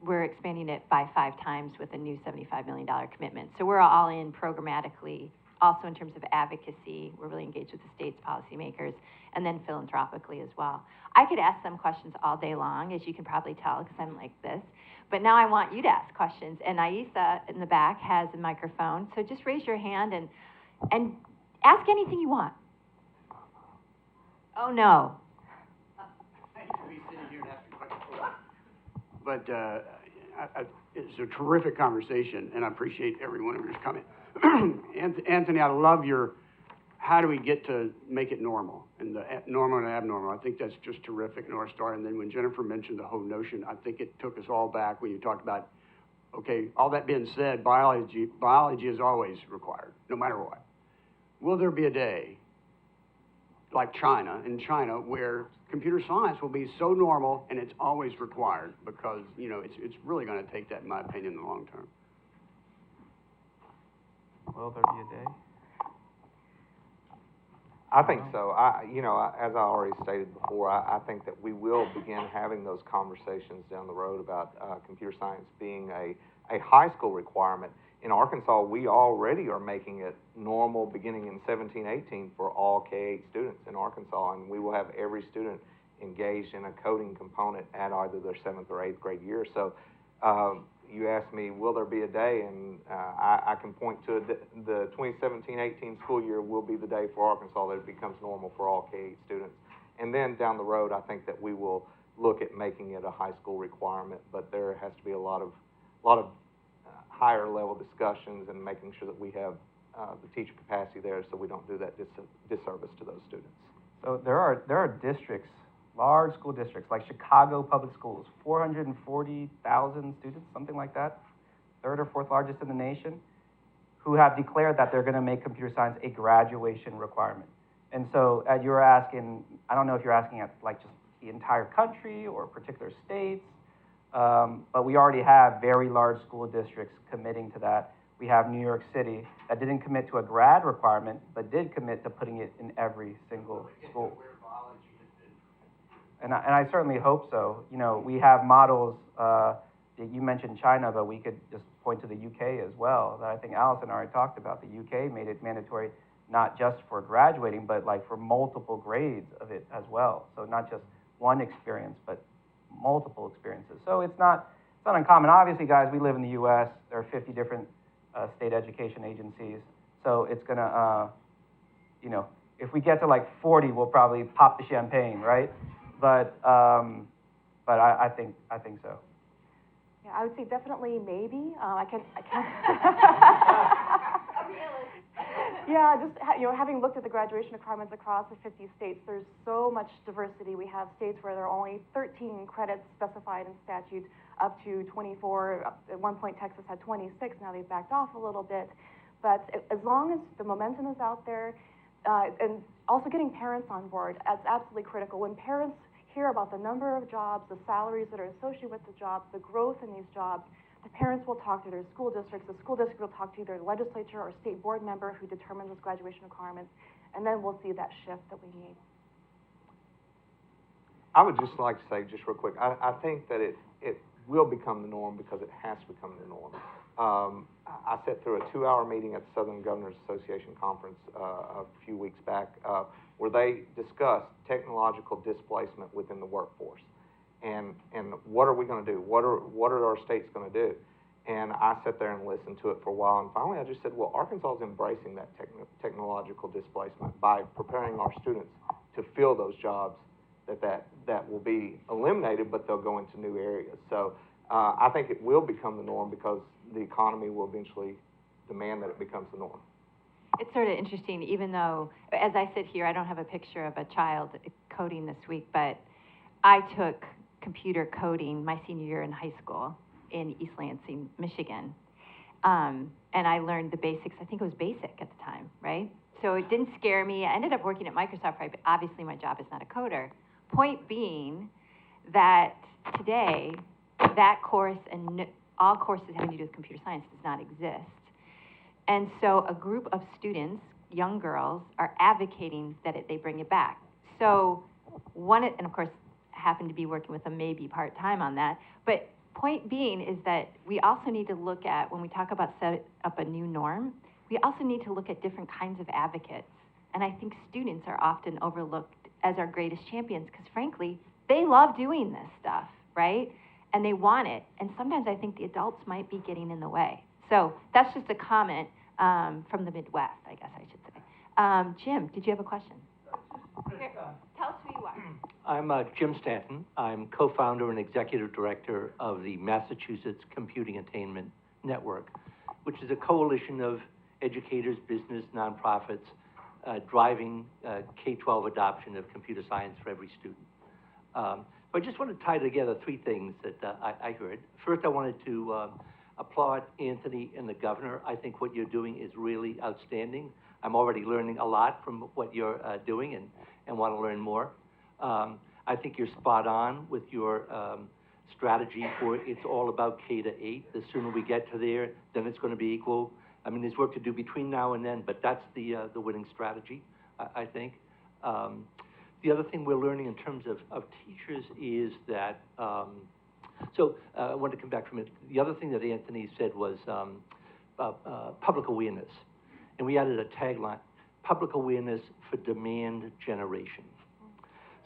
We're expanding it by 5 times with a new $75 million commitment. So we're all in programmatically. Also in terms of advocacy, we're really engaged with the state's policymakers, and then philanthropically as well. I could ask them questions all day long, as you can probably tell, because I'm like this. But now I want you to ask questions. And Aisa in the back has a microphone. So just raise your hand and ask anything you want. Oh, no. But it's a terrific conversation, and I appreciate every one of yours coming. Anthony, I love your, how do we get to make it normal, and the normal and abnormal. I think that's just terrific, North Star. And then when Jennifer mentioned the whole notion, I think it took us all back when you talked about, okay, all that being said, biology is always required, no matter what. Will there be a day, like in China, where computer science will be so normal and it's always required? Because, it's really going to take that, in my opinion, in the long term. Will there be a day? I think so. As I already stated before, I think that we will begin having those conversations down the road about computer science being a high school requirement. In Arkansas, we already are making it normal beginning in 17-18 for all K-8 students in Arkansas, and we will have every student engaged in a coding component at either their 7th or 8th grade year. So, you asked me, will there be a day? And I can point to the 2017-18 school year will be the day for Arkansas that it becomes normal for all K-8 students. And then down the road, I think that we will look at making it a high school requirement, but there has to be a lot of higher level discussions and making sure that we have the teacher capacity there so we don't do that disservice to those students. So there are districts, large school districts, like Chicago Public Schools, 440,000 students, something like that, third or fourth largest in the nation, who have declared that they're going to make computer science a graduation requirement. And so as you're asking, I don't know if you're asking at like just the entire country or particular states, but we already have very large school districts committing to that. We have New York City that didn't commit to a grad requirement, but did commit to putting it in every single school. And I certainly hope so. You know, we have models, you mentioned China, but we could just point to the UK as well. That I think Allison already talked about. The UK made it mandatory not just for graduating, but like for multiple grades of it as well. So not just one experience, but multiple experiences. So it's not uncommon. Obviously, guys, we live in the U.S. There are 50 different state education agencies. So it's gonna, you know, if we get to like 40, we'll probably pop the champagne, right? But I think so. Yeah, I would say definitely maybe. I can. Yeah, just you know, having looked at the graduation requirements across the 50 states, there's so much diversity. We have states where there are only 13 credits specified in statute, up to 24. At one point, Texas had 26. Now they've backed off a little bit. But as long as the momentum is out there, and also getting parents on board, that's absolutely critical. When parents hear about the number of jobs, the salaries that are associated with the jobs, the growth in these jobs, the parents will talk to their school districts, the school district will talk to their legislature or state board member who determines those graduation requirements, and then we'll see that shift that we need. I would just like to say, just real quick, I think that it will become the norm because it has to become the norm. I sat through a 2-hour meeting at the Southern Governors Association conference a few weeks back where they discussed technological displacement within the workforce. And what are we going to do? What are our states going to do? And I sat there and listened to it for a while, and finally I just said, well, Arkansas is embracing that technological displacement by preparing our students to fill those jobs that will be eliminated, but they'll go into new areas. So I think it will become the norm because the economy will eventually demand that it becomes the norm. It's sort of interesting, even though, as I sit here, I don't have a picture of a child coding this week, but I took computer coding my senior year in high school in East Lansing, Michigan. And I learned the basics. I think it was basic at the time, right? So it didn't scare me. I ended up working at Microsoft, right? But obviously my job is not a coder. Point being that today, that course and all courses having to do with computer science does not exist. And so a group of students, young girls, are advocating that they bring it back. So and of course, happen to be working with them maybe part-time on that. But point being is that we also need to look at, when we talk about set up a new norm, we also need to look at different kinds of advocates. And I think students are often overlooked as our greatest champions because frankly, they love doing this stuff, right? And they want it. And sometimes I think the adults might be getting in the way. So that's just a comment from the Midwest, I guess I should say. Jim, did you have a question? Here, tell us who you are. I'm Jim Stanton. I'm co-founder and executive director of the Massachusetts Computing Attainment Network, which is a coalition of educators, business, nonprofits, driving K-12 adoption of computer science for every student. So I just want to tie together three things that I heard. First, I wanted to applaud Anthony and the governor. I think what you're doing is really outstanding. I'm already learning a lot from what you're doing and want to learn more. I think you're spot on with your strategy for it's all about K-8. The sooner we get to there, then it's going to be equal. I mean, there's work to do between now and then, but that's the winning strategy, I think. The other thing we're learning in terms of teachers is that, I want to come back from it. The other thing that Anthony said was public awareness. And we added a tagline, public awareness for demand generation.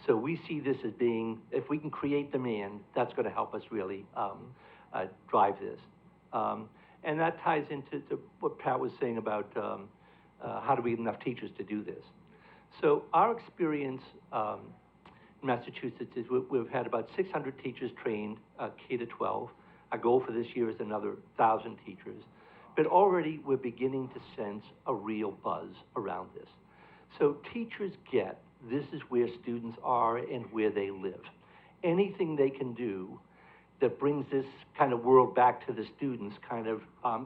So we see this as being, if we can create demand, that's going to help us really drive this. And that ties into what Pat was saying about how do we get enough teachers to do this. So our experience in Massachusetts is we've had about 600 teachers trained, K to 12. Our goal for this year is another 1,000 teachers. But already we're beginning to sense a real buzz around this. So teachers get this is where students are and where they live. Anything they can do that brings this kind of world back to the students kind of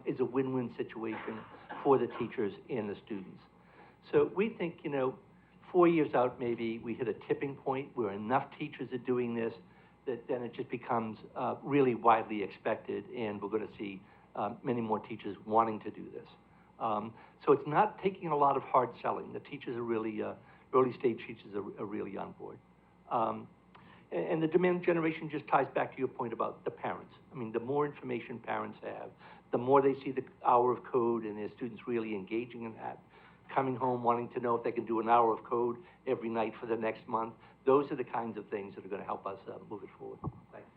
is a win-win situation for the teachers and the students. So we think, 4 years out, maybe we hit a tipping point where enough teachers are doing this that then it just becomes really widely expected, and we're going to see many more teachers wanting to do this. So it's not taking a lot of hard selling. The teachers are really, early stage teachers are really on board. And the demand generation just ties back to your point about the parents. I mean, the more information parents have, the more they see the hour of code and their students really engaging in that, coming home wanting to know if they can do an hour of code every night for the next month. Those are the kinds of things that are going to help us move it forward. Thanks.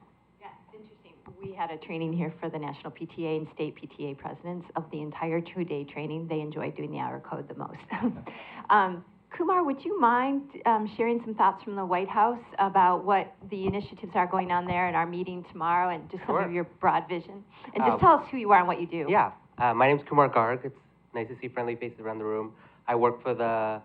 Yeah, it's interesting. We had a training here for the National PTA and State PTA presidents. Of the entire 2-day training, they enjoyed doing the hour code the most. Kumar, would you mind sharing some thoughts from the White House about what the initiatives are going on there in our meeting tomorrow, and just some of your broad vision? And just tell us who you are and what you do. Yeah, my name's Kumar Garg. It's nice to see friendly faces around the room. I work for the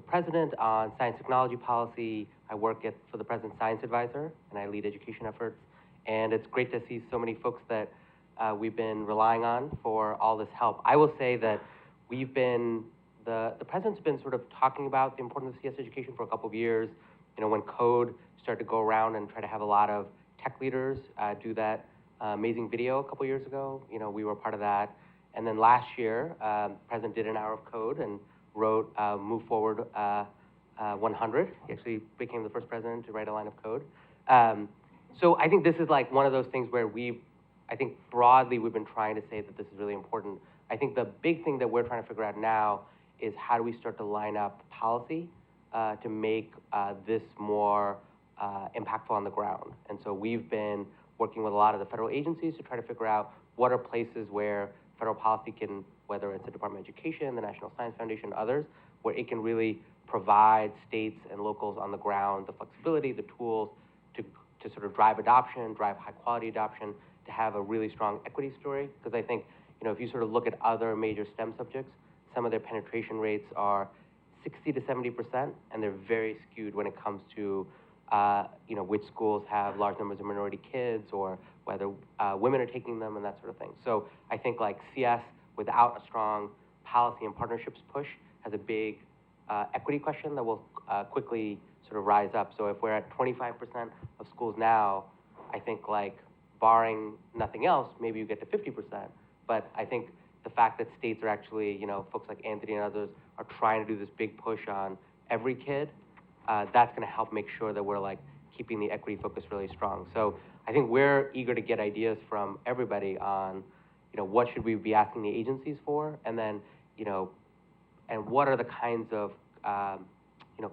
president on science technology policy. I work for the president's science advisor, and I lead education efforts. And it's great to see so many folks that we've been relying on for all this help. I will say that we've been, the president's been sort of talking about the importance of CS education for a couple of years. When code started to go around and try to have a lot of tech leaders do that amazing video a couple years ago, we were part of that. And then last year, the president did an hour of code and wrote Move Forward 100. He actually became the first president to write a line of code. So I think this is like one of those things where I think broadly we've been trying to say that this is really important. I think the big thing that we're trying to figure out now is how do we start to line up policy to make this more impactful on the ground. And so we've been working with a lot of the federal agencies to try to figure out what are places where federal policy can, whether it's the Department of Education, the National Science Foundation, others, where it can really provide states and locals on the ground the flexibility, the tools to sort of drive adoption, drive high quality adoption, to have a really strong equity story. Because I think, if you sort of look at other major STEM subjects, some of their penetration rates are 60 to 70%, and they're very skewed when it comes to, which schools have large numbers of minority kids, or whether women are taking them and that sort of thing. So I think like CS, without a strong policy and partnerships push, has a big equity question that will quickly sort of rise up. So if we're at 25% of schools now, I think like barring nothing else, maybe you get to 50%. But I think the fact that states are actually, folks like Anthony and others are trying to do this big push on every kid, that's going to help make sure that we're like keeping the equity focus really strong. So I think we're eager to get ideas from everybody on, what should we be asking the agencies for, and then, and what are the kinds of,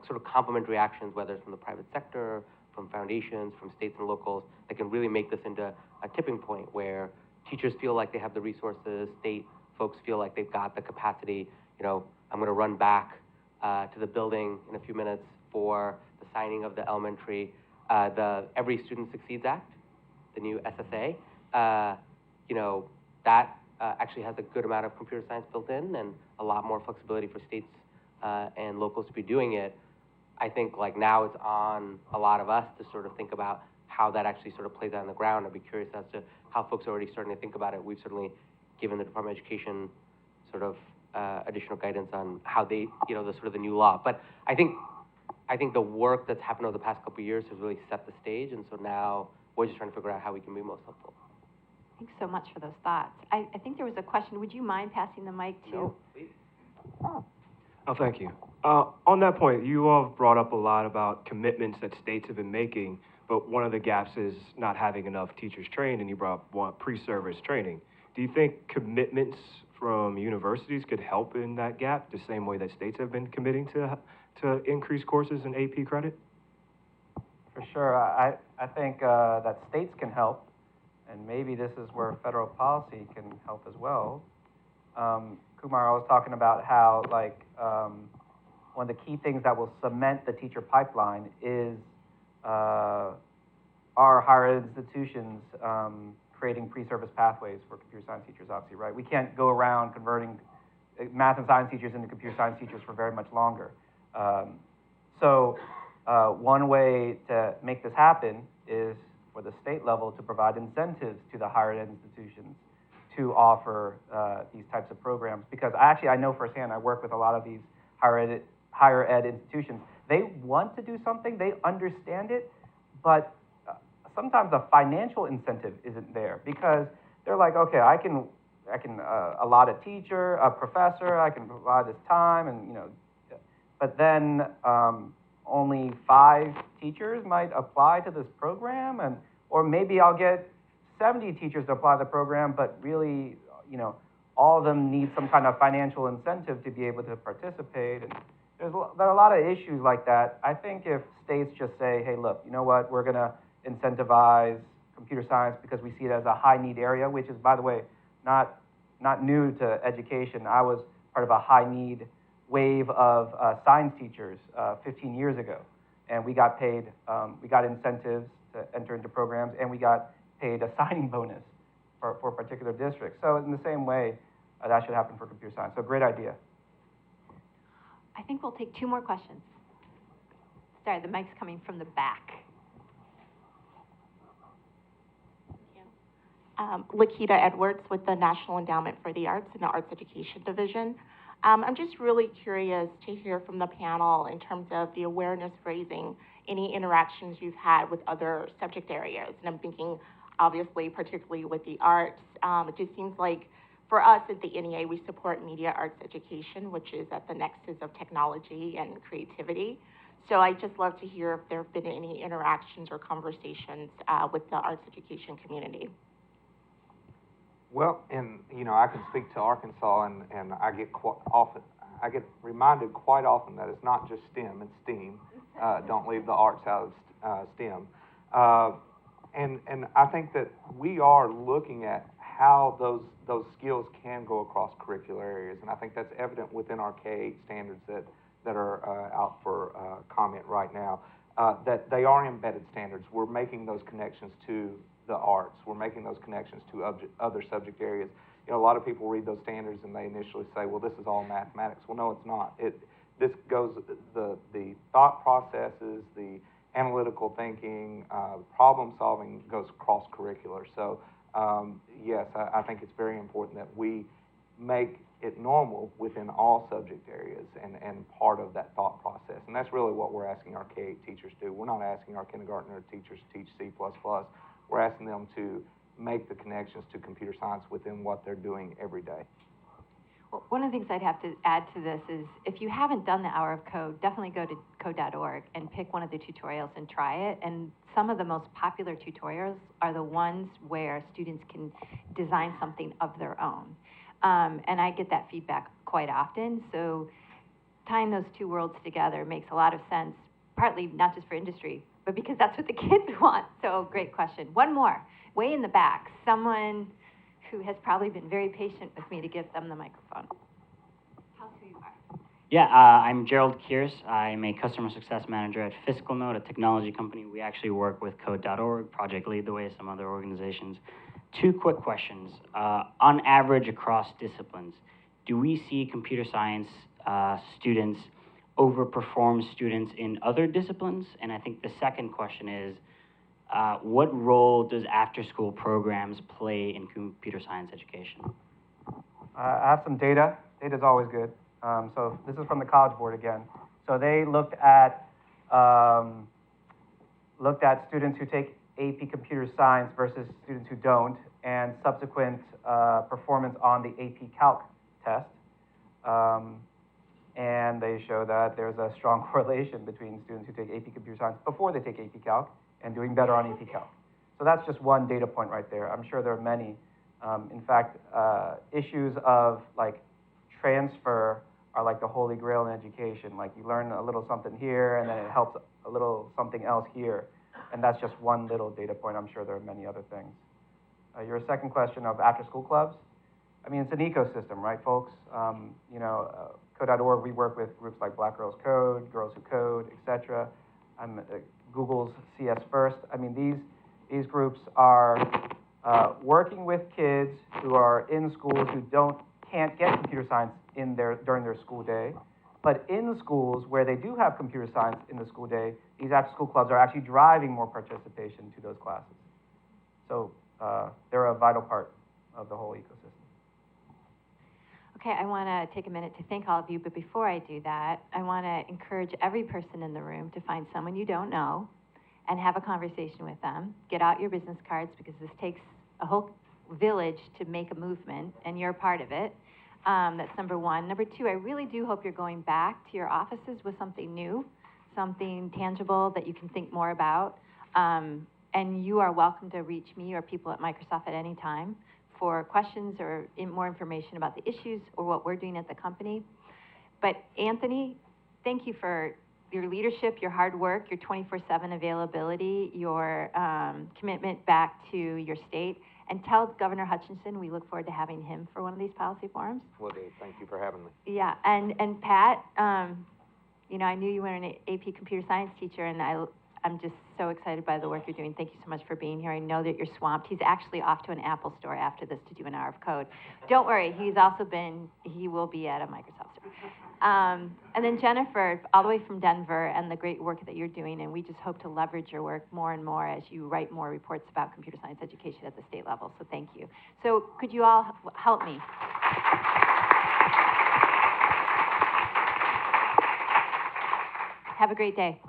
sort of complementary actions, whether it's from the private sector, from foundations, from states and locals, that can really make this into a tipping point where teachers feel like they have the resources, state folks feel like they've got the capacity. I'm going to run back to the building in a few minutes for the signing of the elementary, the Every Student Succeeds Act, the new SSA. That actually has a good amount of computer science built in and a lot more flexibility for states and locals to be doing it. I think like now it's on a lot of us to sort of think about how that actually sort of plays out on the ground. I'd be curious as to how folks are already starting to think about it. We've certainly given the Department of Education sort of additional guidance on how they, the sort of the new law. But I think the work that's happened over the past couple of years has really set the stage, and so now we're just trying to figure out how we can be most helpful. Thanks so much for those thoughts. I think there was a question. Would you mind passing the mic to? No, please. Oh, thank you. On that point, you all have brought up a lot about commitments that states have been making, but one of the gaps is not having enough teachers trained, and you brought up one pre-service training. Do you think commitments from universities could help in that gap, the same way that states have been committing to increase courses in AP credit? For sure. I think that states can help and maybe this is where federal policy can help as well. Kumar, I was talking about how, like, one of the key things that will cement the teacher pipeline is our higher ed institutions creating pre-service pathways for computer science teachers, obviously, right? We can't go around converting math and science teachers into computer science teachers for very much longer. So one way to make this happen is for the state level to provide incentives to the higher ed institutions to offer these types of programs. Because I know firsthand, I work with a lot of these higher ed institutions. They want to do something, they understand it, but sometimes the financial incentive isn't there because they're like, okay, I can allot a teacher, a professor, I can provide this time, and but then only 5 teachers might apply to this program, or maybe I'll get 70 teachers to apply to the program, but really, all of them need some kind of financial incentive to be able to participate. And there are a lot of issues like that. I think if states just say, hey, look, you know what, we're going to incentivize computer science because we see it as a high need area, which is, by the way, not new to education. I was part of a high need wave of science teachers 15 years ago, and we got paid, we got incentives to enter into programs, and we got paid a signing bonus for particular districts. So in the same way, that should happen for computer science. So great idea. I think we'll take 2 more questions. Sorry, the mic's coming from the back. Lakita Edwards with the National Endowment for the Arts and the Arts Education Division. I'm just really curious to hear from the panel in terms of the awareness raising, any interactions you've had with other subject areas. And I'm thinking, obviously, particularly with the arts. It just seems like for us at the NEA, we support media arts education, which is at the nexus of technology and creativity. So I'd just love to hear if there have been any interactions or conversations with the arts education community. Well, and I can speak to Arkansas, and I get reminded quite often that it's not just STEM, it's STEAM. Don't leave the arts out of STEM. And I think that we are looking at how those skills can go across curricular areas, and I think that's evident within our K-8 standards that are out for comment right now. That they are embedded standards. We're making those connections to the arts. We're making those connections to other subject areas. A lot of people read those standards and they initially say, well, this is all mathematics. Well, no, it's not. This goes, the thought processes, the analytical thinking, problem solving goes cross-curricular. So, yes, I think it's very important that we make it normal within all subject areas and part of that thought process. And that's really what we're asking our K-8 teachers to do. We're not asking our kindergartner teachers to teach C++. We're asking them to make the connections to computer science within what they're doing every day. Well, one of the things I'd have to add to this is if you haven't done the Hour of Code, definitely go to code.org and pick one of the tutorials and try it. And some of the most popular tutorials are the ones where students can design something of their own. And I get that feedback quite often. So tying those 2 worlds together makes a lot of sense, partly not just for industry, but because that's what the kids want. So great question. One more, way in the back, someone who has probably been very patient with me to give them the microphone. Tell us who you are. Yeah, I'm Gerald Kears. I'm a customer success manager at Fiscal Note, a technology company. We actually work with code.org, Project Lead the Way, some other organizations. 2 quick questions. On average, across disciplines, do we see computer science students overperform students in other disciplines? And I think the second question is, what role does after-school programs play in computer science education? I have some data. Data's always good. So this is from the College Board again. So they looked at students who take AP Computer Science versus students who don't, and subsequent performance on the AP Calc test. And they show that there's a strong correlation between students who take AP Computer Science before they take AP Calc and doing better on AP Calc. So that's just one data point right there. I'm sure there are many. In fact, issues of like transfer are like the holy grail in education. Like you learn a little something here and then it helps a little something else here. And that's just one little data point. I'm sure there are many other things. Your second question of after-school clubs, I mean, it's an ecosystem, right, folks? Code.org, we work with groups like Black Girls Code, Girls Who Code, et cetera. Google's CS First. I mean, these groups are working with kids who are in schools who can't get computer science during their school day. But in schools where they do have computer science in the school day, these after-school clubs are actually driving more participation to those classes. So they're a vital part of the whole ecosystem. Okay, I want to take a minute to thank all of you, but before I do that, I want to encourage every person in the room to find someone you don't know and have a conversation with them. Get out your business cards, because this takes a whole village to make a movement, and you're a part of it. That's number one. Number two, I really do hope you're going back to your offices with something new, something tangible that you can think more about. And you are welcome to reach me or people at Microsoft at any time for questions or more information about the issues or what we're doing at the company. But Anthony, thank you for your leadership, your hard work, your 24/7 availability, your commitment back to your state. And tell Governor Hutchinson we look forward to having him for one of these policy forums. Will do. Thank you for having me. Yeah, and Pat, you know, I knew you were an AP computer science teacher, and I'm just so excited by the work you're doing. Thank you so much for being here. I know that you're swamped. He's actually off to an Apple store after this to do an hour of code. Don't worry, he will be at a Microsoft store. And then Jennifer, all the way from Denver, and the great work that you're doing, and we just hope to leverage your work more and more as you write more reports about computer science education at the state level, so thank you. So could you all help me? Have a great day.